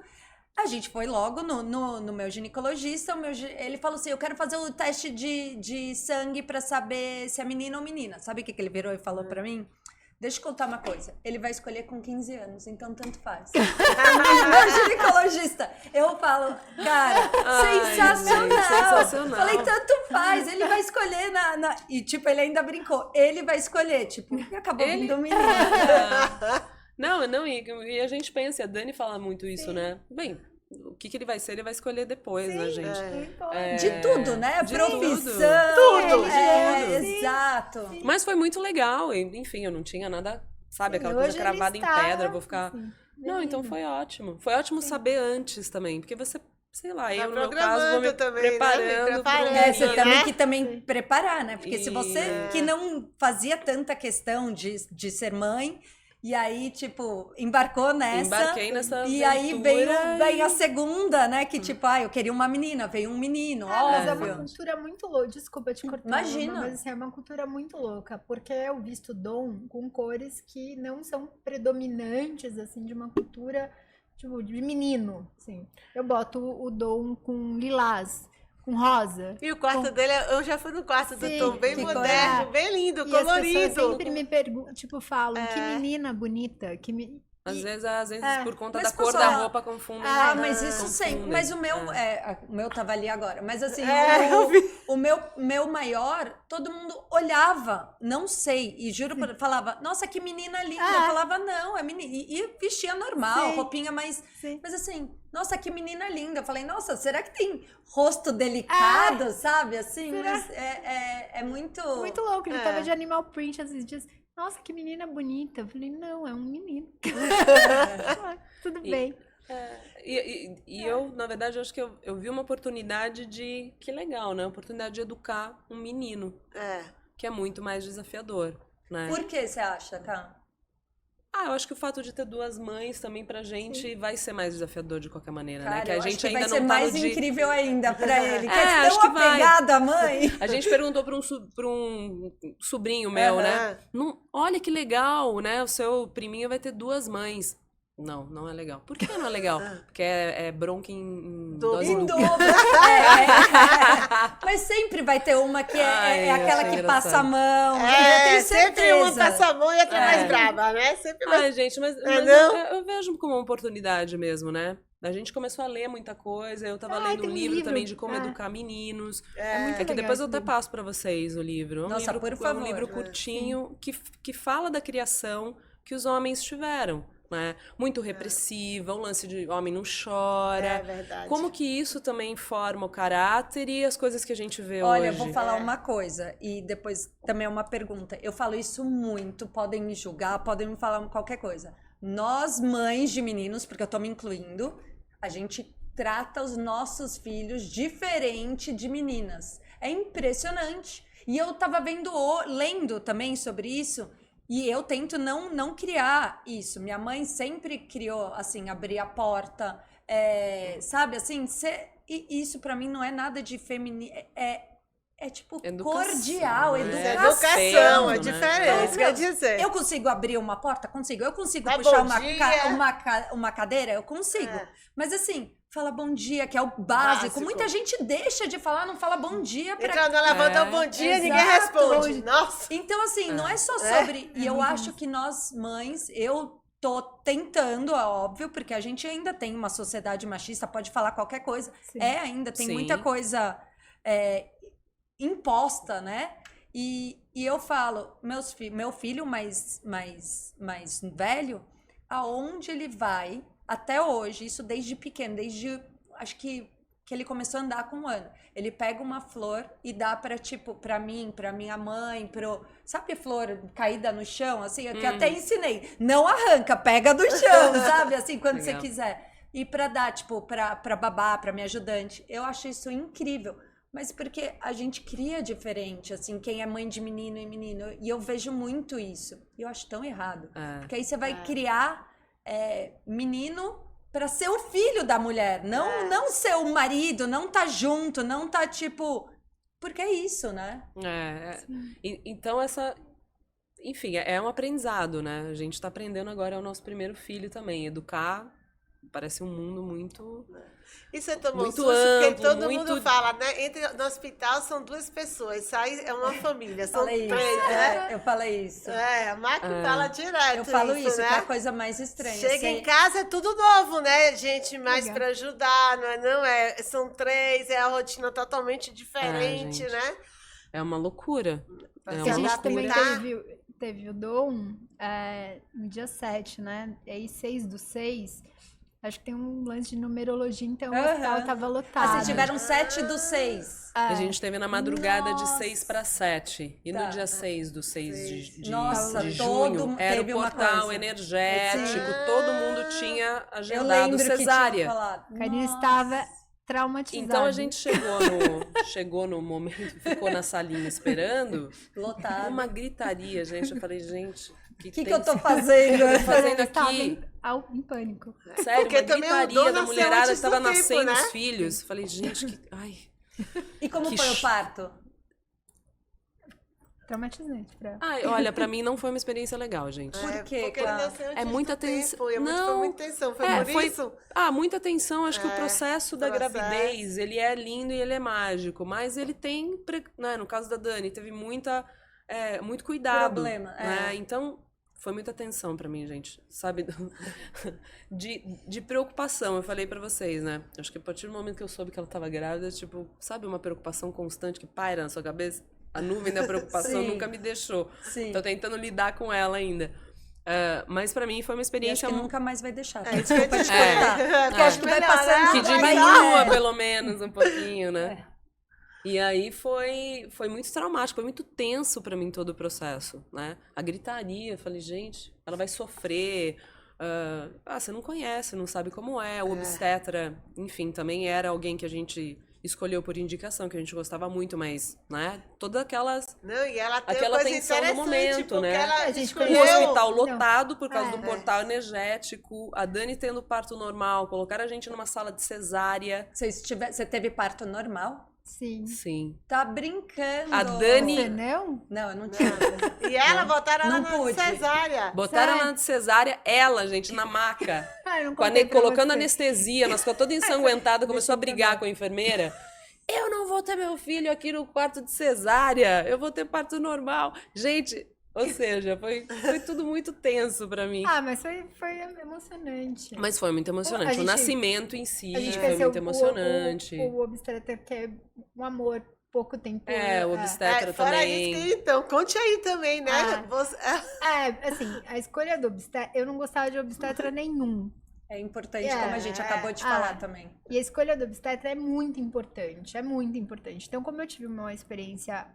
a gente foi logo no meu ginecologista. Ele falou assim: eu quero fazer o teste de sangue pra saber se é menino ou menina. Sabe o que ele virou e falou pra mim? Deixa eu contar uma coisa. Ele vai escolher com 15 anos, então tanto faz. Meu ginecologista. Eu falo, cara, sensacional. gente, sensacional. Falei, tanto faz. Ele vai escolher E, tipo, ele ainda brincou. Ele vai escolher. Tipo, e acabou Ele- vindo um menino. Não, e a gente pensa, a Dani fala muito isso, né? Bem, o que ele vai ser, ele vai escolher depois, né, gente? De tudo, né? de Profissão. tudo. Exato. Mas foi muito legal, enfim, eu não tinha nada, sabe, aquela coisa Hoje ele cravada em está, pedra, eu vou ficar... assim, Não, então foi ótimo. Foi ótimo saber antes também, porque você, sei lá, Tá eu no meu caso vou me programando também, né? preparando Me pro preparando, Você né? também que também preparar, né? Porque se você E- que não fazia tanta questão de ser mãe, e aí, tipo, embarcou nessa. Embarquei nessa E aí aventura veio a segunda, né? Que tipo, eu queria uma menina, veio um menino, Mas é óbvio. uma cultura muito louca. Desculpa te cortar. Imagina. Mas assim, é uma cultura muito louca. Porque eu visto dom com cores que não são predominantes, assim, de uma cultura, tipo, de menino. Assim. Eu boto o dom com lilás, com rosa. E o quarto dele, eu já fui no quarto do Sim, Tom, bem ficou- moderno, bem lindo, E as pessoas colorido. sempre me perguntam, tipo, falam, que É. menina bonita, Às vezes por conta Mas, da cor pessoal, da roupa confundem. Mas isso sempre. confundem. Mas o meu tava ali agora. Mas assim, eu vi. o meu maior, todo mundo olhava, não sei, e juro, falava, nossa, que menina linda. Eu falava, não, é menina. E vestia normal, Sim. roupinha, mas Sim. assim, nossa, que menina linda. Eu falei, nossa, será que tem rosto delicado, sabe? Assim, Será? mas é muito. Muito louco, ele É. tava de animal print esses dias. Nossa, que menina bonita. Eu falei, não, é um menino. Tudo bem. Eu, na verdade, eu acho que eu vi uma oportunidade que legal, né? Oportunidade de educar um menino. É. que é muito mais desafiador, né? Por que você acha, Cá? Eu acho que o fato de ter duas mães também pra gente vai ser mais desafiador de qualquer maneira, Cara, né? Que a eu gente acho que ainda vai não ser tá mais no dia... incrível ainda pra ele. Que É, é acho tão que vai. apegado à mãe. A gente perguntou pra um sobrinho meu, né? Olha que legal, né? O seu priminho vai ter duas mães. Não, não é legal. Por que não é legal? Porque é bronca em dose Em dupla. dobro. Mas sempre vai ter uma que é aquela achei que engraçado. passa a mão. Eu tenho certeza. sempre uma passa a mão e outra mais brava, né? Sempre mais... Ai, gente, mas não? eu vejo como uma oportunidade mesmo, né? A gente começou a ler muita coisa, eu tava lendo tem um um livro livro. também de como educar meninos. muito Que legal depois eu esse até livro. passo pra vocês o livro. É um Nossa, livro, por É favor. um livro curtinho que fala da criação que os homens tiveram. Né? Muito repressiva, o lance de homem não chora. É verdade. Como que isso também forma o caráter e as coisas que a gente vê Olha, hoje? eu vou falar uma coisa e depois também uma pergunta. Eu falo isso muito, podem me julgar, podem me falar qualquer coisa. Nós, mães de meninos, porque eu tô me incluindo, a gente trata os nossos filhos diferente de meninas. É impressionante. E eu tava lendo também sobre isso. E eu tento não criar isso. Minha mãe sempre criou, assim, abrir a porta, sabe, assim, e isso pra mim não é nada de feminino, é tipo Educação, cordial, né? Educação, é né? diferente, Então, quer dizer. eu consigo abrir uma porta? Consigo. Eu consigo Dá puxar bom uma, dia. uma cadeira? Eu consigo. É. Mas assim, fala bom dia, que é o básico. Básico. Muita gente deixa de falar, não fala bom dia pra Entra no elevador, bom dia, ninguém Exato. responde. Nossa. Então, assim, não é só sobre. E eu acho que nós, mães, eu tô tentando, é óbvio, porque a gente ainda tem uma sociedade machista, pode falar qualquer coisa. Sim. Ainda tem Sim. muita coisa imposta, né? E eu falo, meu filho mais velho, aonde ele vai, até hoje, isso desde pequeno, acho que ele começou a andar com 1 ano. Ele pega uma flor e dá pra mim, pra minha mãe, sabe flor caída no chão, assim, que eu até ensinei. Não arranca, pega do chão, sabe? Assim, quando você Legal. quiser. E pra dar, tipo, pra babá, pra minha ajudante. Eu acho isso incrível. Mas porque a gente cria diferente, assim, quem é mãe de menino e menino. E eu vejo muito isso. E eu acho tão errado. Porque aí você vai criar menino pra ser o filho da mulher. Não ser o marido, não tá junto, não tá tipo... Porque é isso, né? Então enfim, é um aprendizado, né? A gente tá aprendendo agora, é o nosso primeiro filho também. Educar parece um mundo muito... E você tomou Muito susto, porque amplo, todo muito- mundo fala, né? No hospital são 2 pessoas, sai é uma família, são Falei 3, isso. né? Eu falei isso. A Mac fala direto Eu falo isso, né? que é a coisa mais estranha. Chega em casa, é tudo novo, né? Gente mais Legal. pra ajudar, não é? São 3, é a rotina totalmente diferente, gente. né? É uma loucura. É Que a uma gente também loucura. teve o Dom no dia 7, né? E aí, 6/6, acho que tem um lance de numerologia, então o hospital tava lotado. Vocês tiveram 7/6. A gente teve na madrugada de Nossa. 6 para 7. E Tá. no dia 6 do 6 de Nossa, de todo junho, mundo era teve o uma portal coisa. energético. Todo mundo tinha Eu agendado lembro que tinha cesárea. falado. A Karine Nossa. estava traumatizada. Então a gente chegou no momento, ficou na salinha esperando. Lotado. Uma gritaria, gente. Eu falei, gente, O que eu tô fazendo? eu tô fazendo Eu estava aqui? em pânico. Sério, Porque uma também o gritaria Dom da nasceu mulherada antes que tava do tempo, nascendo né? os filhos. Falei, gente, ai. E como Que foi o ch- parto? Traumatizante pra ela. Ai, olha, pra mim não foi uma experiência legal, gente. Por quê, Porque ele Clara? nasceu antes É muita do tempo, tensão. foi Não. muita tensão, foi por Foi- isso? muita tensão. Acho que o processo da processo. gravidez, ele é lindo e ele é mágico. Mas ele tem, né, no caso da Dani, teve muito cuidado. Problema, né? Então, foi muita tensão pra mim, gente. Sabe? De preocupação, eu falei pra vocês, né? Acho que a partir do momento que eu soube que ela tava grávida, tipo, sabe uma preocupação constante que paira na sua cabeça? A nuvem da preocupação Sim. nunca me deixou. Sim. Tô tentando lidar com ela ainda. Mas pra mim foi uma E acho experiência que nunca mais vai deixar. É isso que eu ia te É. contar. Porque acho que vai passando que vai diminua indo. pelo menos um pouquinho, né? E aí foi muito traumático, foi muito tenso pra mim todo o processo, né? A gritaria, eu falei, gente, ela vai sofrer. Você não conhece, não sabe como é. O obstetra, enfim, também era alguém que a gente escolheu por indicação, que a gente gostava muito, mas, né? Todas aquelas... Não, e ela tem aquela uma coisa tensão do interessante, momento, porque né? ela A gente escolheu... Um conheceu- hospital Não. lotado por causa É. do portal energético, a Dani tendo parto normal, colocaram a gente numa sala de cesárea. Você teve parto normal? Sim. Sim. Tá brincando. A Dani- Você não? Não, eu não tinha. E ela botaram ela Não na pude. cesárea. Botaram Sério? ela de cesárea, ela, gente, na maca. Ah, eu não Com a contei pra colocando você. anestesia, nós ficamos toda ensanguentada, começou a brigar com a enfermeira. Eu não vou ter meu filho aqui no quarto de cesárea, eu vou ter parto normal. Gente, ou seja, foi tudo muito tenso pra mim. Ah, mas foi emocionante. Mas foi muito emocionante. A O gente- nascimento em si A gente foi conheceu muito emocionante. o obstetra, que é um amor, pouco tempo. É, o obstetra Fora também. isso, que, então, conte aí também, né? Ah. Você- Assim, a escolha do obstetra, eu não gostava de obstetra nenhum. É importante, É, como a gente acabou de falar também. E a escolha do obstetra é muito importante, é muito importante. Então, como eu tive uma experiência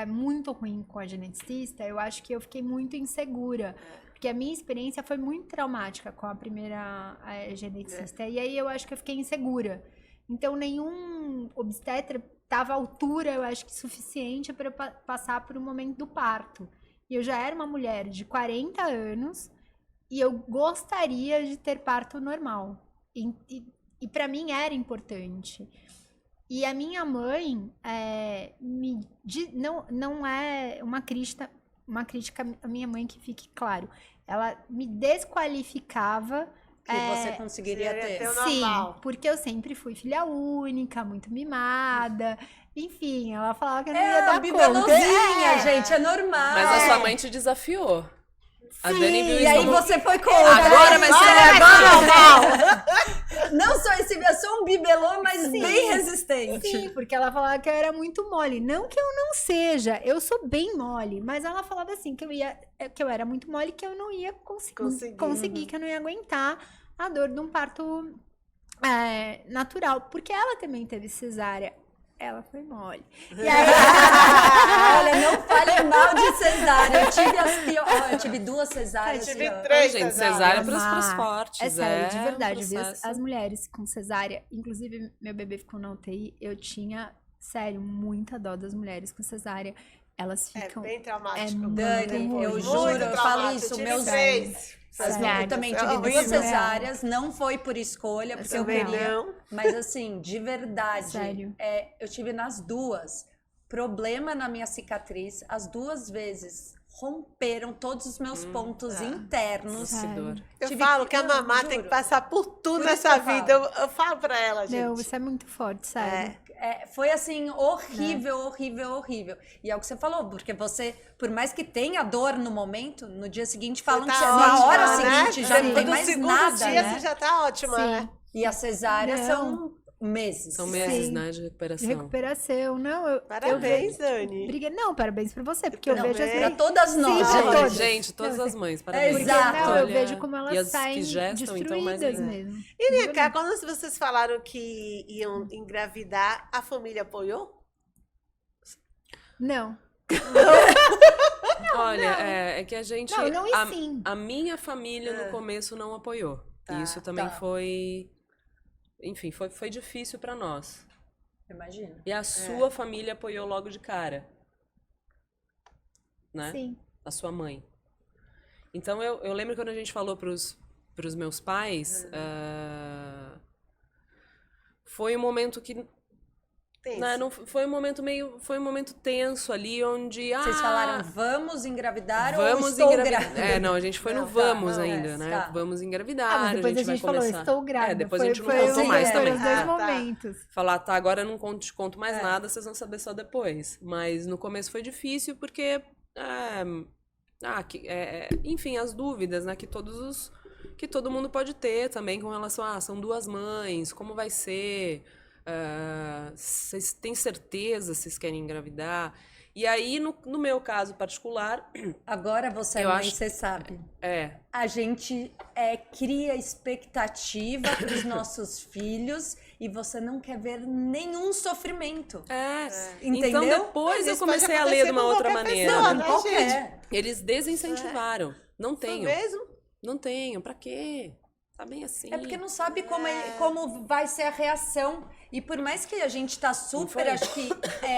muito ruim com a geneticista, eu acho que eu fiquei muito insegura. Porque a minha experiência foi muito traumática com a primeira geneticista. E aí eu acho que eu fiquei insegura. Então, nenhum obstetra estava à altura, eu acho que suficiente para eu passar por um momento do parto. E eu já era uma mulher de 40 anos e eu gostaria de ter parto normal. E para mim era importante. E a minha mãe não é uma crítica à minha mãe, que fique claro. Ela me desqualificava. Que você conseguiria seria ter. teu Sim, normal. porque eu sempre fui filha única, muito mimada. Enfim, ela falava que eu não ia É, dar a bibelozinha, gente, é normal. Mas a sua mãe te desafiou. A Dani viu E aí isso. você foi contra. Agora vai ser agora. Não só esse, eu sou um bibelô, mas bem resistente. Sim, porque ela falava que eu era muito mole. Não que eu não seja, eu sou bem mole. Mas ela falava assim, que eu era muito mole, que eu não ia conseguir, que eu não ia aguentar a dor de um parto natural. Porque ela também teve cesárea. Ela foi mole. E aí, Olha, não fale mal de cesárea. Eu tive as piores. Eu tive 2 cesáreas. Eu tive assim, ó. 3 Gente, cesáreas. cesárea pros Mas fortes. é sério, de um verdade. Eu vi processo. as mulheres com cesárea. Inclusive, meu bebê ficou na UTI. Eu tinha, sério, muita dó das mulheres com cesárea. Elas É ficam... bem traumático. Dani, Muito eu juro, eu falo traumático. isso, Eu tive meus 3. Eu também É tive 2 horrível. cesáreas, não foi por escolha, porque eu também queria. não. Mas assim, de verdade, Sério. eu tive nas 2 problema na minha cicatriz, as 2 vezes romperam todos os meus pontos internos. Que dor. Eu Tive falo que a não, mamá juro. tem que passar por tudo Por isso nessa que eu vida. Eu falo pra ela, gente. Não, isso é muito forte, sério. Foi assim, horrível, horrível, horrível. E é o que você falou, porque você, por mais que tenha dor no momento, no dia seguinte falam Tá que na ótima, hora né? seguinte já não tem No mais segundo nada, dia né? você já tá ótima, Sim. né? E as cesáreas Não. são meses. São meses, Sim. né, de De recuperação. recuperação. Não, eu Parabéns, vejo... Dani. Não, parabéns pra você, porque eu Também. vejo as Pra todas nós, Sim, pra gente. todas. Gente, todas Não, as mães, parabéns. Porque, Exato. não, eu Olha, vejo como e elas as saem que gestam, então, mais destruídas ainda. mesmo. E vem cá, quando vocês falaram que iam engravidar, a família apoiou? Não. Olha, é que a gente... Não e sim. A minha família no começo não apoiou. Tá, E isso também tá. foi... Enfim, foi difícil pra nós. Imagina. E a sua família apoiou logo de cara. Né? Sim. A sua mãe. Então, eu lembro quando a gente falou pros meus pais, foi um momento que... Tem. Né, não, foi um momento tenso ali, onde... Vocês falaram, vamos engravidar ou Vamos estou engravidar. grávida? Não, a gente foi no Não, tá, vamos não, ainda, né? tá. Vamos engravidar, Mas depois a vai gente falou, começar. estou grávida. Depois a gente não foi contou mais foram também. os dois Ah, tá. momentos. Falar, tá, agora eu não te conto mais nada, vocês vão saber só depois. Mas no começo foi difícil porque... enfim, as dúvidas, né? Que todo mundo pode ter também com relação a... são 2 mães, como vai ser... vocês têm certeza se vocês querem engravidar? E aí, no meu caso particular... Agora você é Eu mãe, acho- você sabe. É, A gente cria expectativa para os nossos filhos e você não quer ver nenhum sofrimento. Entendeu? Então depois Mas eu isso pode comecei a acontecer ler de uma com outra qualquer maneira. pessoa, Não, né, qualquer. Eles desincentivaram. Não Foi tenho. mesmo? Não tenho. Pra quê? Tá bem assim. É porque não sabe como vai ser a reação. E por mais que a gente tá super, acho que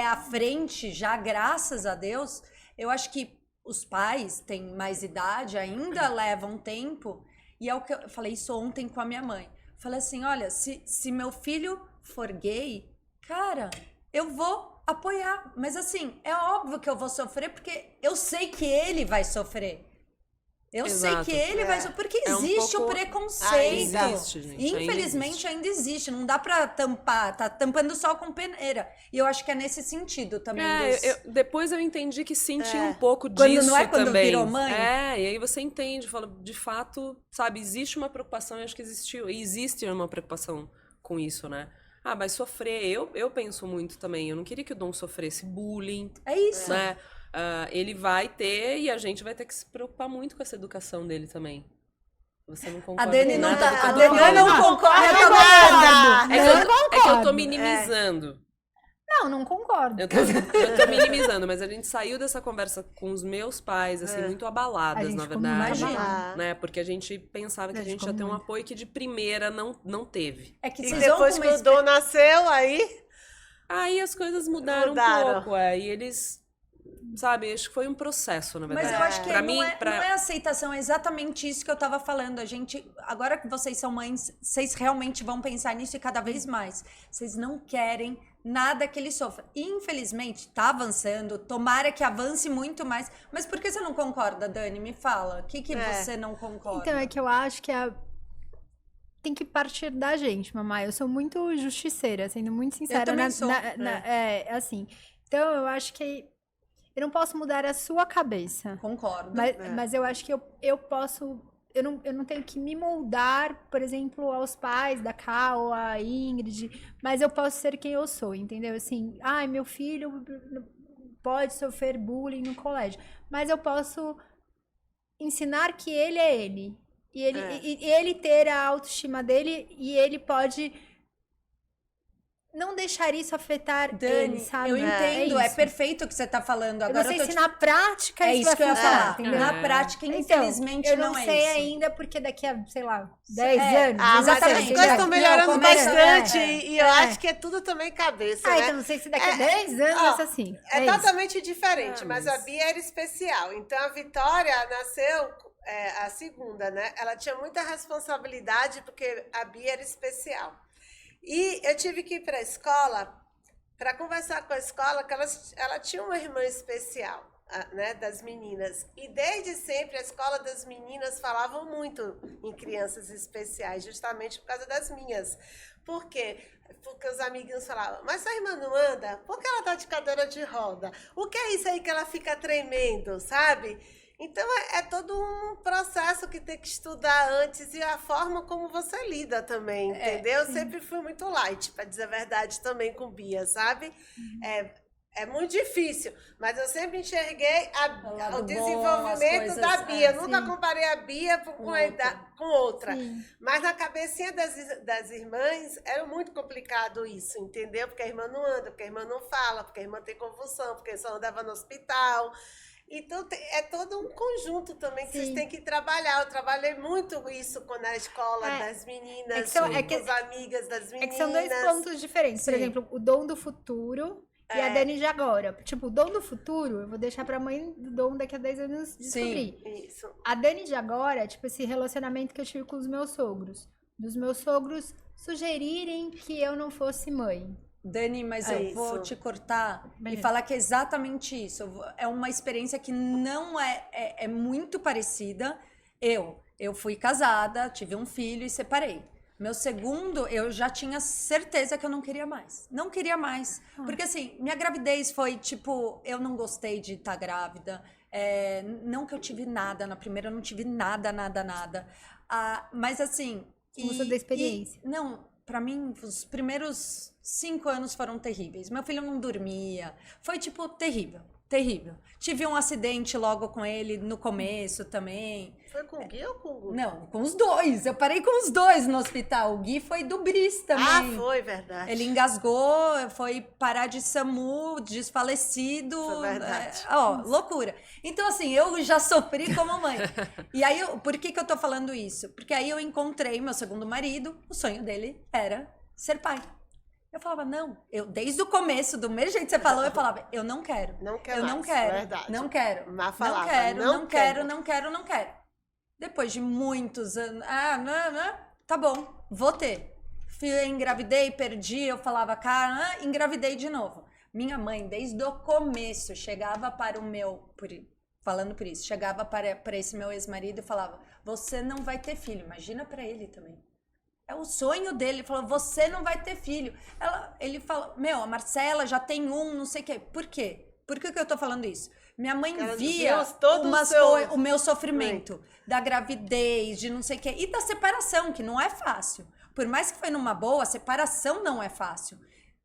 à frente já, graças a Deus, eu acho que os pais têm mais idade, ainda levam tempo. E é o que eu falei isso ontem com a minha mãe. Falei assim, olha, se meu filho for gay, cara, eu vou apoiar. Mas assim, é óbvio que eu vou sofrer, porque eu sei que ele vai sofrer. Eu Exato. sei que ele vai sofrer, porque existe o preconceito. Existe, gente. Infelizmente ainda existe. Não dá pra tampar, tá tampando só com peneira. E eu acho que é nesse sentido também. Depois eu entendi que senti um pouco Quando disso não é quando também. virou mãe? E aí você entende, fala, de fato, sabe, existe uma preocupação, eu acho que existe uma preocupação com isso, né? Ah, vai sofrer. Eu penso muito também. Eu não queria que o Dom sofresse bullying. É isso. Né? Ele vai ter e a gente vai ter que se preocupar muito com essa educação dele também. Você não concorda? A Dani com não nada do que tá. eu A tô Dani falando? não concorda. Eu concordo. É que eu tô minimizando. Não concordo. Eu tô minimizando, mas a gente saiu dessa conversa com os meus pais, assim, muito abaladas, na verdade. imagina. Né? Porque a gente pensava que a gente ia ter um apoio que de primeira não teve. É que E vocês depois que o Dom nasceu, Aí as coisas mudaram um pouco, e eles, sabe, acho que foi um processo, na verdade. Mas eu acho que pra não, mim, não é aceitação, é exatamente isso que eu tava falando. A gente, agora que vocês são mães, vocês realmente vão pensar nisso e cada vez mais. Vocês não querem nada que ele sofra. E, infelizmente, tá avançando, tomara que avance muito mais. Mas por que você não concorda, Dani? Me fala, o que você não concorda? Então, é que eu acho que tem que partir da gente, mamãe. Eu sou muito justiceira, sendo muito sincera. Eu também sou. Assim. Então, eu acho que eu não posso mudar a sua cabeça. Concordo. Mas eu acho que eu posso... Eu não tenho que me moldar, por exemplo, aos pais da Ká ou a Ingrid, mas eu posso ser quem eu sou, entendeu? Assim, meu filho pode sofrer bullying no colégio, mas eu posso ensinar que ele é ele. E ele ter a autoestima dele e ele pode não deixar isso afetar Dani, ele, sabe? eu entendo, é isso. perfeito o que você tá falando. Agora Você eu tô ensinar na prática, É isso que eu ia falar. entendeu? Na prática, Então, infelizmente, eu não é sei isso. ainda, porque daqui a, sei lá, 10 anos. Mas Exatamente. as coisas estão melhorando Não, começa- bastante e eu acho que é tudo também cabeça, né? Então não sei se daqui a 10 anos vai ser assim. É isso. totalmente diferente, mas a Bia era especial. Então a Vitória nasceu a segunda, né? Ela tinha muita responsabilidade porque a Bia era especial. E eu tive que ir para a escola para conversar com a escola, que ela tinha uma irmã especial, né, das meninas. E desde sempre a escola das meninas falavam muito em crianças especiais, justamente por causa das minhas. Por quê? Porque os amiguinhos falavam, mas sua irmã não anda? Por que ela tá de cadeira de roda? O que é isso aí que ela fica tremendo, sabe? Então, é todo um processo que tem que estudar antes e a forma como você lida também, entendeu? Eu sempre fui muito light, para dizer a verdade, também com Bia, sabe? É muito difícil, mas eu sempre enxerguei o desenvolvimento da Bia. Nunca comparei a Bia com outra. Sim. Mas na cabecinha das irmãs era muito complicado isso, entendeu? Porque a irmã não anda, porque a irmã não fala, porque a irmã tem convulsão, porque só andava no hospital. Então, é todo um conjunto também que vocês têm que trabalhar. Eu trabalhei muito isso na escola das meninas, com as amigas das meninas. É que são dois pontos diferentes. Por exemplo, o Dom do Futuro e a Dani de agora. Tipo, o Dom do Futuro, eu vou deixar pra mãe do Dom daqui a 10 anos descobrir. Isso. A Dani de agora, tipo, esse relacionamento que eu tive com os meus sogros. Dos meus sogros sugerirem que eu não fosse mãe. Dani, mas eu vou te cortar e falar que é exatamente isso. É uma experiência que não é muito parecida. Eu fui casada, tive um filho e separei. Meu segundo, eu já tinha certeza que eu não queria mais. Não queria mais. Porque assim, minha gravidez foi tipo, eu não gostei de estar grávida. Não que eu tive nada, na primeira eu não tive nada. Mas assim... Você da experiência. Não, pra mim, os primeiros 5 anos foram terríveis. Meu filho não dormia. Foi, tipo, terrível. Tive um acidente logo com ele no começo também. Foi com o Gui ou com o Guto? Não, com os dois. Eu parei com os dois no hospital. O Gui foi do Bris também. Foi, verdade. Ele engasgou, foi parar de SAMU, desfalecido. Foi verdade. Loucura. Então, assim, eu já sofri como mãe. E aí, por que eu tô falando isso? Porque aí eu encontrei meu segundo marido, o sonho dele era ser pai. Eu falava, não. Eu, desde o começo, do mesmo jeito que você falou, eu falava, eu não quero. Não quero Eu não mais, quero. verdade. Não quero. Mas falava, não quero, não não quero. quero, não quero, não quero. Depois de muitos anos, tá bom, vou ter. Engravidei, perdi, eu falava, cara, engravidei de novo. Minha mãe, desde o começo, chegava para o meu, falando por isso, chegava para esse meu ex-marido e falava, você não vai ter filho. Imagina para ele também. É o sonho dele. Ele falou, você não vai ter filho. Ele falou, a Marcela já tem um, não sei o quê. Por quê? Por que eu tô falando isso? Minha mãe via o meu sofrimento da gravidez, de não sei o quê, e da separação, que não é fácil. Por mais que foi numa boa, a separação não é fácil.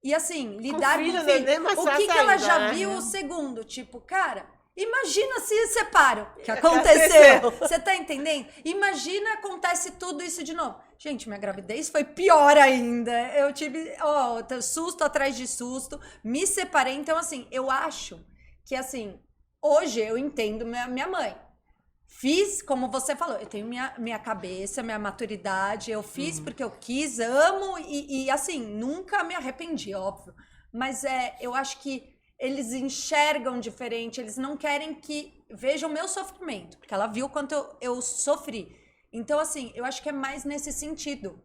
E assim, lidar com o filho. O que ela já viu o segundo? Tipo, cara, imagina se separam. Que aconteceu. Você tá entendendo? Imagina acontece tudo isso de novo. Gente, minha gravidez foi pior ainda. Eu tive susto atrás de susto. Me separei. Então, assim, eu acho que, assim, hoje eu entendo minha mãe. Fiz, como você falou, eu tenho minha cabeça, minha maturidade. Eu fiz porque eu quis, amo e assim, nunca me arrependi, óbvio. Mas eu acho que eles enxergam diferente, eles não querem que vejam o meu sofrimento, porque ela viu quanto eu sofri. Então, assim, eu acho que é mais nesse sentido,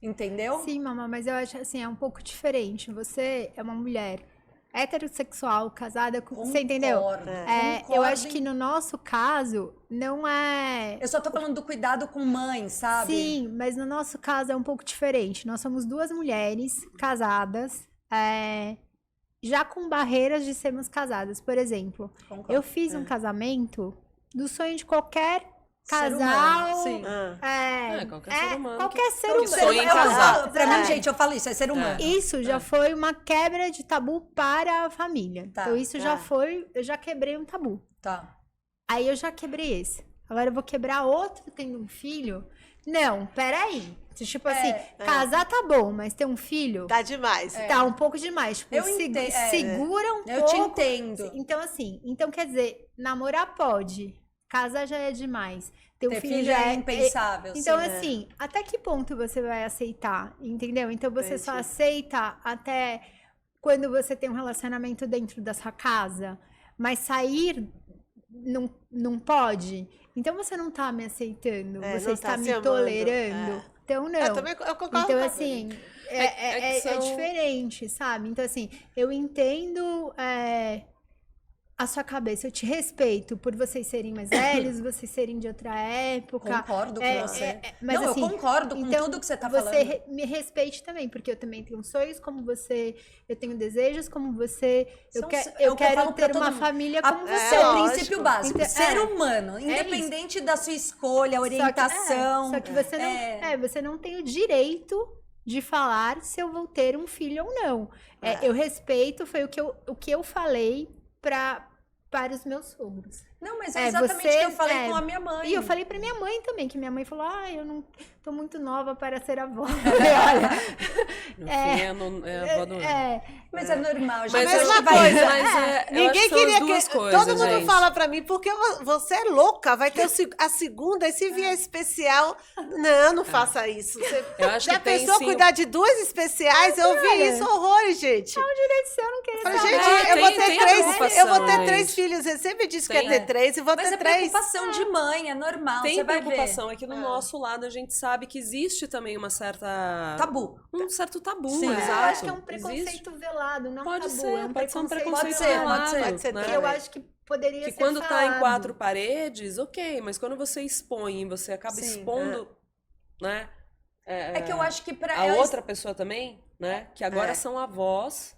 entendeu? Sim, mamãe, mas eu acho assim, é um pouco diferente. Você é uma mulher heterossexual, casada com... Você entendeu? Concordo. Eu acho que no nosso caso, não é... Eu só tô falando do cuidado com mãe, sabe? Sim, mas no nosso caso é um pouco diferente. Nós somos duas mulheres casadas, já com barreiras de sermos casadas. Por exemplo, Concordo. eu fiz um casamento do sonho de qualquer casal. Humano, sim. Qualquer ser humano. Qualquer ser que humano. sonha em casar. Pra mim, gente, eu falo isso, é ser humano. Isso já foi uma quebra de tabu para a família. Tá. Então, isso já foi... Eu já quebrei um tabu. Tá. Aí, eu já quebrei esse. Agora, eu vou quebrar outro tendo um filho? Não, peraí. Tipo assim, casar tá bom, mas ter um filho... Tá demais. Tá um pouco demais. Tipo, Eu entendo. segura um pouco. Eu te entendo. Então, assim... Então, quer dizer, namorar pode. Casar já é demais. Ter um filho já é impensável. Então, sim, assim, até que ponto você vai aceitar? Entendeu? Então, você só aceita até quando você tem um relacionamento dentro da sua casa. Mas sair não pode. Então, você não tá me aceitando. Você está me tolerando. Então, não. Eu concordo. Então, assim, é diferente, sabe? Então, assim, eu entendo a sua cabeça. Eu te respeito por vocês serem mais velhos, vocês serem de outra época. Concordo com você. Mas, não, assim, eu concordo com então, tudo que você tá falando. Você me respeite também, porque eu também tenho sonhos como você, eu tenho desejos como você, eu quero ter uma família como você. É o princípio básico. Então, ser humano, independente da sua escolha, orientação. Só que você não, você não tem o direito de falar se eu vou ter um filho ou não. Eu respeito, foi o que eu falei para os meus sogros. Não, mas é exatamente o que eu falei com a minha mãe. E eu falei pra minha mãe também, que minha mãe falou, eu não tô muito nova para ser avó. Olha, é avó do ano. Mas é normal, gente. Mas mesma coisa. Ninguém queria que... Todo mundo fala pra mim, porque você é louca, vai ter a segunda, e se vier especial... Não faça isso. Eu acho já que tem, pensou sim, cuidar de duas especiais? Eu vi isso, horrores, gente. É um direito seu, eu não queria Falei, saber. gente, eu vou ter gente. 3 filhos. Você sempre disse que ia ter 3 e vou Mas ter é 3. preocupação de mãe, é normal. Tem você vai preocupação, ver. é que no nosso lado a gente sabe que existe também uma certa... Tabu. Um certo tabu, Sim, exato. Eu acho que é um Existe. preconceito velado, não Pode tabu. ser, pode ser um preconceito ser, velado, pode ser. né? Eu acho que poderia Que ser quando tá falado. em 4 paredes, ok, mas quando você expõe e você acaba Sim, expondo, né? É que eu acho que pra A elas... outra pessoa também, né? Que agora são avós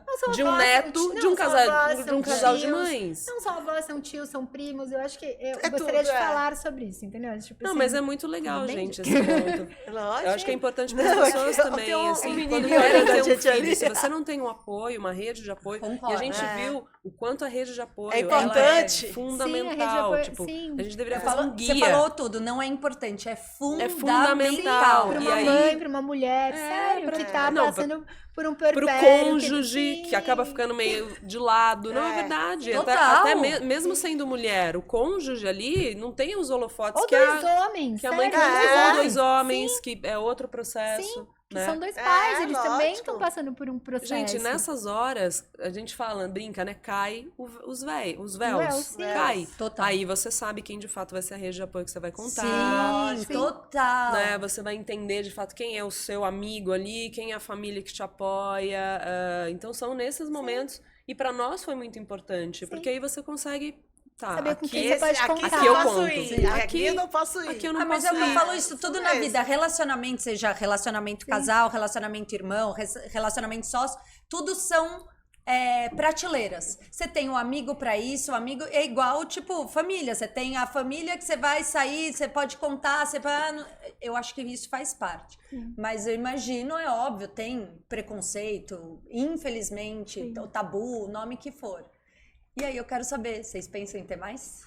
Não são de um avós, neto são de um são casal, avós, de são um casal de tios. mães. Não são avós, são tios, são primos. Eu acho que eu É gostaria tudo, de falar sobre isso, entendeu? Tipo, Não, assim, mas é muito legal, bem gente, esse ponto. Lógico. Eu acho que é importante para as pessoas também, tem um assim, menininho quando olhando querem a ter um gente ali. filho, se você não tem um apoio, uma rede de apoio, Concordo. e a gente viu o quanto a rede de apoio É ela importante. é fundamental, Sim, a rede de apoio, tipo, sim. a gente deveria fazer um Você guia. falou tudo, não é importante, é fundamental. fundamental. Para E uma aí- mãe, para uma mulher, sério, pra- que tá não, passando por um Pro puerpério. cônjuge, que acaba ficando meio de lado. Não, é verdade. Total. Até mesmo sendo mulher, o cônjuge ali não tem os holofotes Ou que dois a, homens, que a mãe sério. tem, ou 2 homens, que é outro processo. Sim, que são dois pais, eles também estão passando por um processo. Gente, nessas horas, a gente fala, brinca, né? Cai os véus. Cai. Total. Aí você sabe quem de fato vai ser a rede de apoio que você vai contar. Sim, total. Né? Você vai entender de fato quem é o seu amigo ali, quem é a família que te apoia. Então são nesses momentos. E pra nós foi muito importante, porque aí você consegue. Tá, saber com aqui, quem você pode contar. aqui eu conto. Aqui eu não posso ir. Aqui eu não Mas posso eu ir. falo isso tudo na vida. Relacionamento, seja relacionamento casal, relacionamento irmão, relacionamento sócio, tudo são prateleiras. Você tem um amigo pra isso, um amigo é igual, tipo, família. Você tem a família que você vai sair, você pode contar, eu acho que isso faz parte. Mas eu imagino, é óbvio, tem preconceito, infelizmente, o tabu, o nome que for. E aí eu quero saber, vocês pensam em ter mais?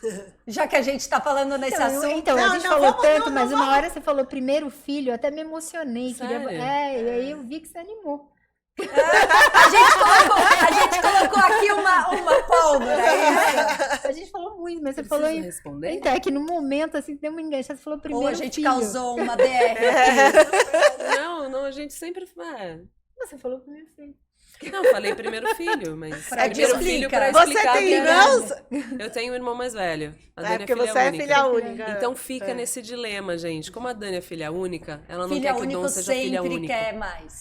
Já que a gente tá falando nesse assunto. Então, a gente falou tanto, mas uma hora você falou primeiro filho, eu até me emocionei. Sério? E aí eu vi que você animou. A gente colocou aqui uma pólvora. A gente falou muito, mas você falou em... responder? Então, é que no momento, assim, deu uma enganchada, você falou primeiro Ou a gente filho. causou uma DR aqui. Não, a gente sempre. Você falou primeiro filho. Não, falei primeiro filho, mas. Pra primeiro te filho explicar. pra Você explicar tem que irmãos? Eu tenho um irmão mais velho. A Dani Porque filha você é única. filha única. Então fica nesse dilema, gente. Como a Dani é filha única, ela não Filha quer que o Dom único seja filha sempre única. quer mais.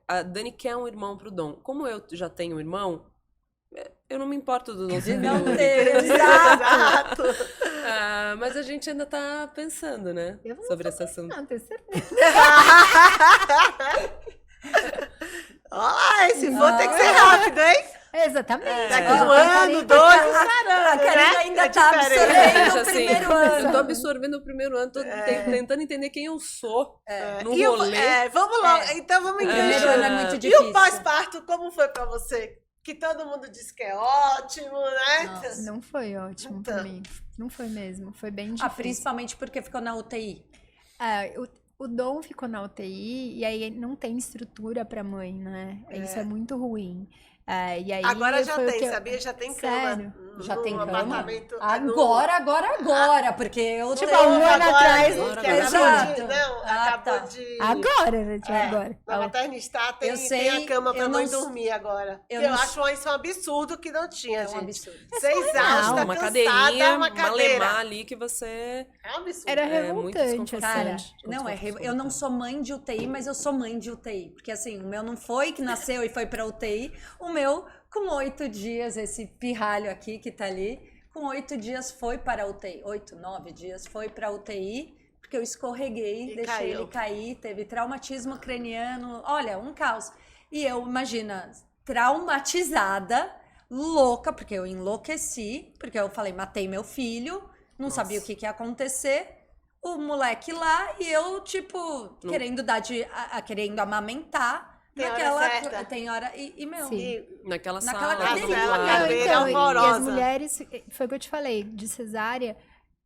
A Dani quer um irmão pro Dom. Como eu já tenho um irmão, eu não me importo do Dom ser filho único. Exato. Mas a gente ainda tá pensando, né? Eu não Sobre esse assunto. Não, tenho certeza. Olha, esse voo tem que ser rápido, hein? Exatamente. Daqui um ano, dois, caramba, A Karina né? ainda É tá diferente. absorvendo o Assim, primeiro eu ano. tô absorvendo o primeiro ano, tô tentando entender quem eu sou no E rolê. vamos lá, então vamos O primeiro enganchar. ano é muito E difícil. o pós-parto, como foi pra você? Que todo mundo diz que é ótimo, né? Não foi ótimo pra mim. Não foi mesmo. Foi bem difícil. Principalmente porque ficou na UTI. O Dom ficou na UTI e aí não tem estrutura pra mãe, né? Isso é muito ruim. E aí Agora já foi o tem, que eu- sabia? Já tem Sério? cama. Já no tem cama? apartamento. Agora, porque eu Tipo, tenho... há um ano Agora, atrás, que Exato. acabou de... Não, Ah, acabou tá. de... Agora, né? Tipo, agora. Na maternidade tem, Eu sei, tem a cama pra eu mãe não- dormir agora. eu Eu não- acho isso um absurdo que não tinha, É um gente. absurdo. Você exausta, Uma cansada, cadeirinha, uma uma cadeira. lemar ali que você... É um absurdo. Era É muito revoltante, Cara, assim. não, eu não sou mãe de UTI, mas eu sou mãe de UTI. Porque assim, o meu não foi que nasceu e foi pra UTI. O meu, com 8 dias, esse pirralho aqui que tá ali, com 8 dias foi para a UTI. 8, 9 dias foi pra UTI, porque eu escorreguei, E deixei caiu. ele cair, teve traumatismo craniano. Olha, um caos. E eu, imagina, traumatizada, louca, porque eu enlouqueci, porque eu falei, matei meu filho, não sabia o que ia acontecer. O moleque lá e eu, tipo, querendo dar querendo amamentar. Tem hora certa. Tem hora. E meu. Sim. Naquela Naquela sala, cadeirinha. do lado. Não, cadeira Então, e as horrorosa. mulheres, foi o que eu te falei, de cesárea,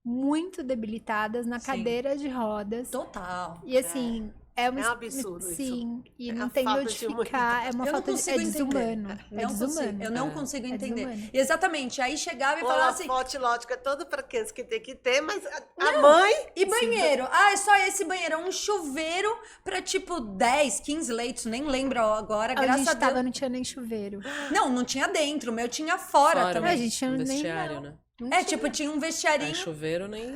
muito debilitadas na Sim. cadeira de rodas. Total. E assim, é um absurdo isso. Sim, e É não a tem falta onde de ficar, é uma Eu não falta de... consigo É desumano. entender. É desumano. Eu não consigo É entender. desumano. Exatamente. Aí chegava e falava Uma assim. fonte lógica toda para criança que tem que ter, mas a mãe... E banheiro? É só esse banheiro. É um chuveiro pra tipo 10, 15 leitos, nem lembro agora, A graças gente a Deus. tava, não tinha nem chuveiro. Não tinha dentro, o meu tinha fora, Fora, também. A gente tinha no nem... vestiário, né? Não É, tinha. tipo, tinha um vestiarinho. Chuveiro nem...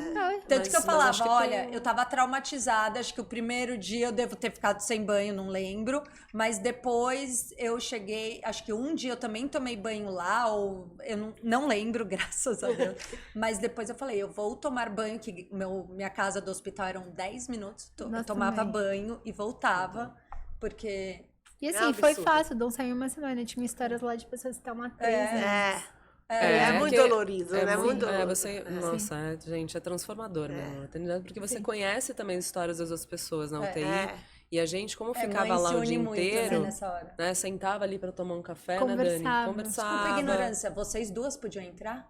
Tanto que eu mas falava, acho que olha, tem- eu tava traumatizada, acho que o primeiro dia eu devo ter ficado sem banho, não lembro, mas depois eu cheguei, acho que um dia eu também tomei banho lá, ou eu não lembro, graças a Deus, mas depois eu falei, eu vou tomar banho, que minha casa do hospital eram 10 minutos, eu Nossa, tomava também. banho e voltava, porque... E É assim, um foi absurdo. fácil, o Dom saiu uma semana, tinha histórias lá de pessoas que estão há 3 anos. É muito que- dolorido, né? Muito dolorido. Você, nossa, gente, é transformador mesmo, maternidade, porque você Sim. conhece também as histórias das outras pessoas na UTI. É. E a gente, como mãe ficava lá se o une dia muito, né, inteiro, nessa hora. né, sentava ali pra tomar um café, né, Dani? Conversávamos. Conversava. Desculpa a ignorância, vocês duas podiam entrar?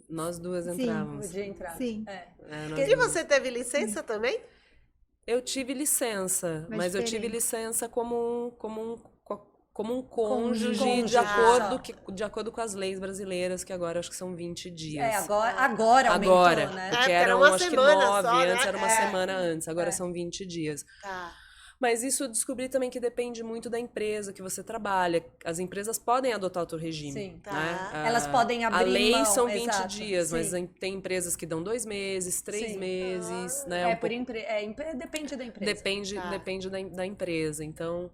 Nós duas Sim. entrávamos. Podia entrar. Sim. É. Nós E duas. você teve licença também? Eu tive licença, Mas mas eu tive diferente. licença como um cônjuge Cônjuge, de acordo com as leis brasileiras, que agora acho que são 20 dias. Agora aumentou, Agora, né? porque É, era eram uma acho que semana 9, só, né? antes era uma É. semana antes, agora são 20 dias. Tá. Mas isso eu descobri também que depende muito da empresa que você trabalha. As empresas podem adotar outro regime. Sim. Tá. Né? Elas podem abrir A lei mão, são 20 exato. dias, mas Sim. tem empresas que dão 2 meses, 3 Sim. meses, né? Depende da empresa. Depende da empresa. Então.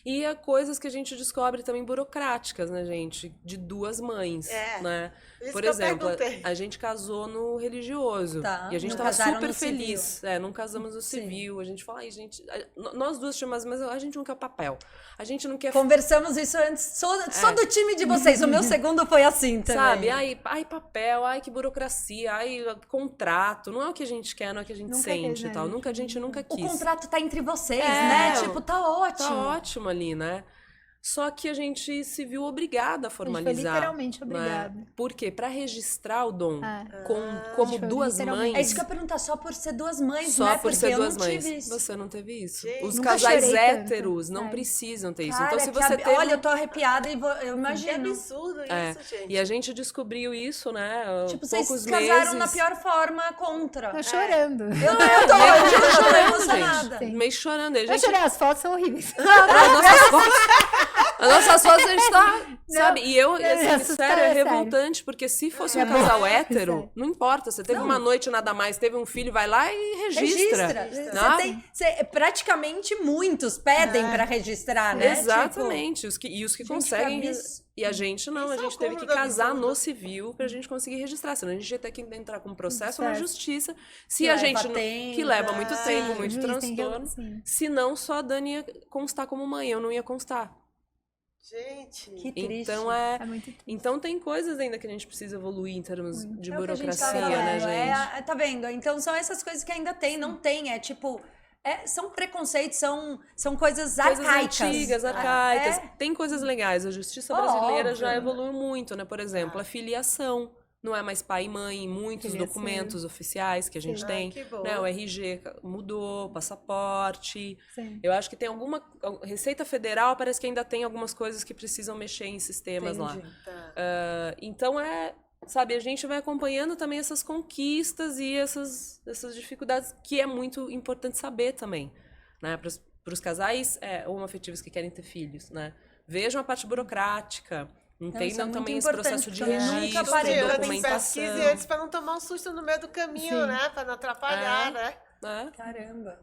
E há coisas que a gente descobre também burocráticas, né, gente? De 2 mães, né? Isso Por que eu exemplo, perguntei. a gente casou no religioso. Tá. E a gente Não tava casaram super no feliz. civil. Não casamos no Sim. civil. A gente fala, ai, gente... Nós duas chamamos, mas a gente não quer papel. A gente não quer... Conversamos isso antes. Sou do time de vocês. O meu segundo foi assim também. Sabe? Ai, papel, ai, que burocracia, ai, contrato. Não é o que a gente quer, não é o que a gente Nunca sente quis, e né? tal. A gente nunca O quis. contrato tá entre vocês, É, né? Tipo, tá ótimo. Tá ótimo ali, né? Só que a gente se viu obrigada a A gente foi formalizar. literalmente né? obrigada. Por quê? Pra registrar o dom É. como foi 2 literalmente. É isso mães. que eu ia perguntar, só por ser 2 mães, Só né? por Porque ser eu 2 não mães. tive isso. Você não teve isso. Gente, Os nunca casais chorei tanto, héteros não sério. precisam ter isso. Cara, Então, se que você teve. Olha, eu tô arrepiada e eu Que imagino. absurdo É, isso, gente. E a gente descobriu isso, né? Há Tipo, vocês poucos casaram meses. na pior forma contra. Tô chorando. Eu tô chorando, emocionada. gente. Meio chorando. A Eu gente chorei, as fotos são horríveis. As nossas fotos a gente tá, sabe? E me assim, assustou, sério, é é sério. revoltante, porque se fosse um É casal bom. hétero, Sério. não importa, você teve uma noite nada mais, teve um filho, vai lá e registra. Né? Praticamente muitos pedem pra registrar, né? Exatamente, os que Gente, conseguem. que absurdo. E a gente não, a Isso é gente um teve que cúmulo do casar absurdo. no civil pra gente conseguir registrar, senão a gente ia ter que entrar com um processo na Certo. justiça. Se Que a leva gente não- tempo, que leva muito sim, tempo, o muito juiz tem que- transtorno. sim. Se não, só a Dani ia constar como mãe, eu não ia constar. Gente. Que triste. Então É muito triste. Então tem coisas ainda que a gente precisa evoluir em termos de É o que a gente burocracia, tava né, falando, gente? tá vendo? Então são essas coisas que ainda tem, não tem, é tipo... são preconceitos, são coisas Coisas arcaicas. antigas, arcaicas. É. Tem coisas legais. A justiça brasileira já Óbvio. evoluiu muito, né? Por exemplo, a filiação. Não é mais pai e mãe em muitos Filiação. documentos oficiais que a gente Sim. tem. que bom. Né? O RG mudou, passaporte. Sim. Eu acho que tem alguma... Receita Federal parece que ainda tem algumas coisas que precisam mexer em sistemas lá. Entendi. Tá. Então sabe, a gente vai acompanhando também essas conquistas e essas dificuldades que é muito importante saber também, né? Para os casais homoafetivos que querem ter filhos, né? Vejam a parte burocrática, isso é entendam muito também esse importante, processo de porque eu nunca registro, parei pra documentação. Pesquise antes pra não tomar um susto no meio do caminho, Sim. né? Pra não atrapalhar, É. né? Né? Caramba.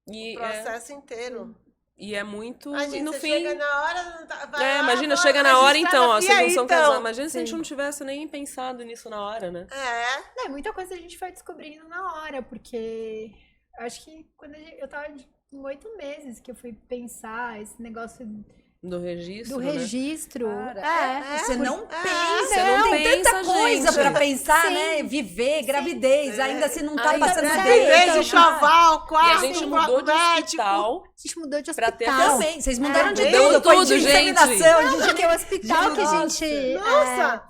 E O processo inteiro. é muito... A e gente no você fim... chega na hora, não tá, vai lá, imagina, vamos chega na hora registrar então, na ó, vocês não FIA, são então. casados. Imagina se a gente Sim. não tivesse nem pensado nisso na hora, né? É. Muita coisa a gente vai descobrindo na hora, porque eu acho que quando eu tava com 8 meses que eu fui pensar esse negócio Do registro, do né? registro. Cara, você não pensa, Você não tem pensa, tanta coisa gente. pra pensar, Sim. né? Viver, gravidez, ainda se não tá Ainda passando é. bem. Vez então, de choval, E quarto, a gente mudou de médico. hospital. A gente mudou de Pra ter hospital. Também, vocês mudaram de bem, tudo, foi tudo, de gente. inseminação, a gente Porque o hospital que a gente Nossa!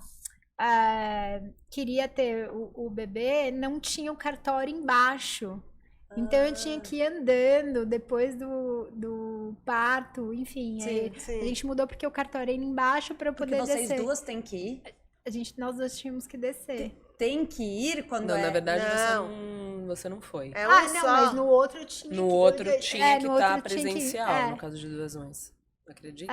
queria ter o bebê não tinha o cartório embaixo. Então eu tinha que ir andando depois do parto, enfim. Sim, aí sim. a gente mudou porque o cartório era embaixo para eu Porque poder vocês descer. duas têm que ir. Nós duas tínhamos que descer. Tem que ir quando Não, na verdade Não. você não foi. É Ah, um não, só. mas no outro tinha No que... outro tinha que no estar outro tinha que- presencial, no caso de 2 mães. Acredita?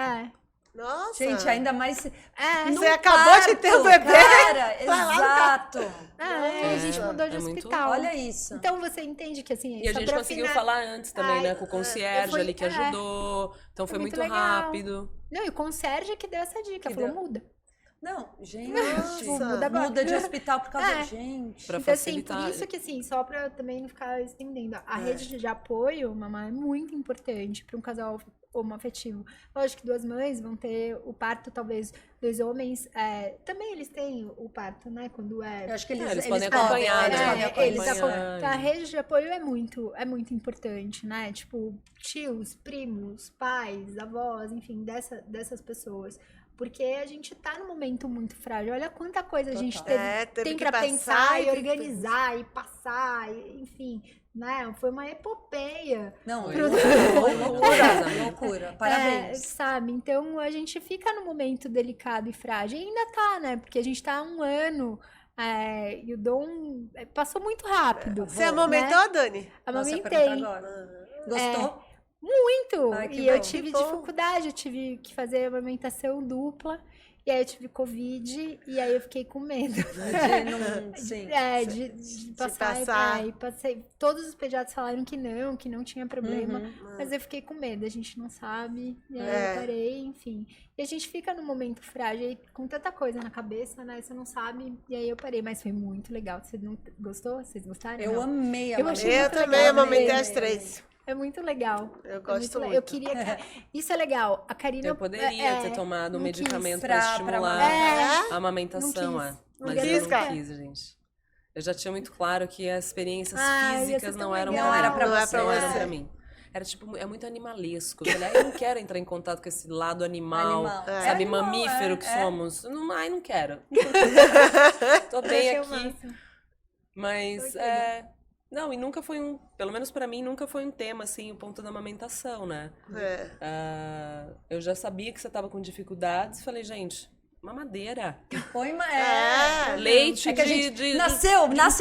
Nossa. Gente, ainda mais... Você acabou de ter o bebê. Cara, Vai lá no exato. a gente mudou de é muito- hospital. Olha isso. Então você entende que assim... E a só gente pra conseguiu afinar- falar antes também, Ai, né? Com o concierge fui- ali que ajudou. Então foi Foi muito muito legal. rápido. Não, e o concierge que deu essa dica. Que Falou, deu. muda. Não, gente. Nossa. Muda agora. Muda de hospital por causa É. de gente. Pra Então, assim, facilitar. por isso que, assim, só pra também não ficar estendendo, a rede de apoio, mamãe, é muito importante para um casal homoafetivo. Lógico que 2 mães vão ter o parto, talvez 2 homens, também eles têm o parto, né, quando Eu acho que eles, eles podem podem, acompanhar, eles né? podem eles acompanhar. Então, a rede de apoio é muito importante, né? Tipo, tios, primos, pais, avós, enfim, dessas pessoas. Porque a gente tá num momento muito frágil. Olha quanta coisa a gente Total. Teve tem que pra passar pensar e tem que- organizar e passar, enfim, né? Foi uma epopeia. Não, Foi. loucura. Loucura. Parabéns. Sabe? Então a gente fica num momento delicado e frágil. E ainda tá, né? Porque a gente tá há 1 ano. E o Dom passou muito rápido. Você amamentou, Dani? Nossa, eu ia Amamentei. perguntar agora. Gostou? Muito! Ai, que E eu bom. tive Que bom. dificuldade, eu tive que fazer amamentação dupla. E aí eu tive Covid, e aí eu fiquei com medo. Sim. De passar. passar. E passei. Todos os pediatras falaram que não tinha problema. Uhum. Mas eu fiquei com medo, a gente não sabe. E aí É. eu parei, enfim. E a gente fica num momento frágil, aí, com tanta coisa na cabeça, né? Você não sabe. E aí eu parei, mas foi muito legal. Você não gostou? Vocês gostaram? Eu Não. amei a Eu achei Eu muito também legal, amamentei amei, as 3. É muito legal. Eu É gosto le- muito. Eu queria. Isso é legal. A Karina. Eu poderia ter tomado um não quis. medicamento Pra- pra pra estimular amamentar. a amamentação, Não quis. Não mas quis, eu não cara? quis, gente. Eu já tinha muito claro que as experiências Ia físicas ser tão não eram legal. Não era pra Não é você. pra não eram você. pra mim. Era tipo, é muito animalesco. Eu falei, eu não quero entrar em contato com esse lado animal, Animal. É. sabe, Animal, mamífero é, que é. somos. Não quero. Tô bem Achei o aqui. máximo. Mas, Muito legal. não, e nunca foi pelo menos pra mim, nunca foi um tema, assim, o ponto da amamentação, né? Eu já sabia que você tava com dificuldades, falei, gente, mamadeira. Foi uma. Leite É que a de- gente de- nasce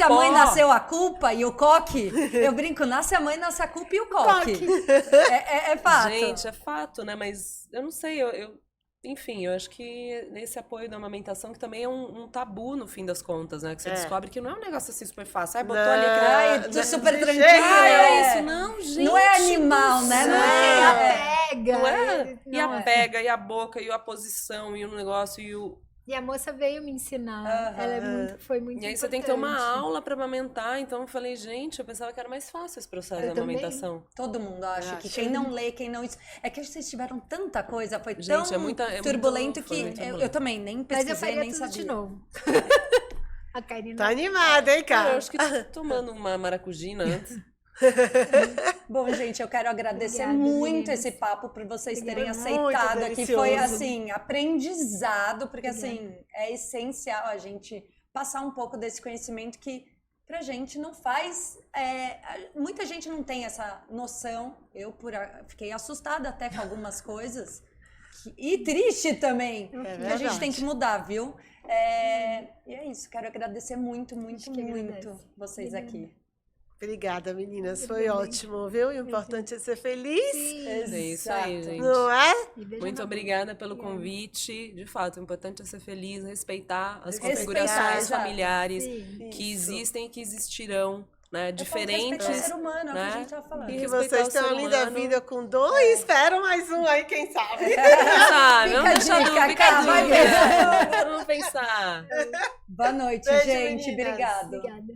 a mãe, pó. nasceu a culpa e o coque. Eu brinco, nasce a mãe, nasce a culpa e o coque. É fato. Gente, é fato, né? Mas eu não sei, enfim, eu acho que nesse apoio da amamentação, que também é um tabu no fim das contas, né? Que você descobre que não é um negócio assim super fácil. Ai, botou ali aquele. Ai, Não, tô super de tranquila. jeito Ai, é é isso. Não, gente. Não é animal, né? Não é. Pega. Não é? E Não a é. pega, e a boca, e a posição, e o negócio, e o. E a moça veio me ensinar. Aham. Ela foi muito E aí você tem que ter uma importante. aula pra amamentar. Então eu falei, gente, eu pensava que era mais fácil esse processo Eu da também. amamentação. Todo mundo acha que Acho. quem não lê, quem não. É que vocês tiveram tanta coisa, foi Gente, tão é muito- turbulento foi que muito eu turbulento. também nem Mas pesquisei, eu faria nem tudo sabia. de novo. A Karina. Tá animada, hein, Eu cara? acho que tomando uma maracujina antes. Bom, gente, eu quero agradecer Obrigada, muito meninas. esse papo por vocês terem Obrigada. Muito aceitado aqui. Foi delicioso. assim, aprendizado, porque assim, é essencial a gente passar um pouco desse conhecimento que pra gente não faz. Muita gente não tem essa noção. Fiquei assustada até com algumas coisas. E triste também. Que a gente verdade. tem que mudar, viu? E é isso, quero agradecer muito, muito, que muito agradece. vocês aqui. Obrigada, meninas. Foi ótimo, viu? O importante é ser feliz. É isso aí, Exato. gente. Não é? E beijo Muito na obrigada pelo convite. De fato, o importante é ser feliz, respeitar as Respeitar, configurações exato. familiares Sim. que Isso. existem e que existirão, né? Respeitar o Diferentes. ser humano, é o que a né? gente tava falando. E Que respeitar vocês o tenham ser uma linda humano. vida com dois. Espero mais um aí, quem sabe? Sabe? Fica Vamos a deixar dica, fica a vai dúvida. Vamos pensar. Boa noite, Beijo, gente. meninas. Obrigado. Obrigada.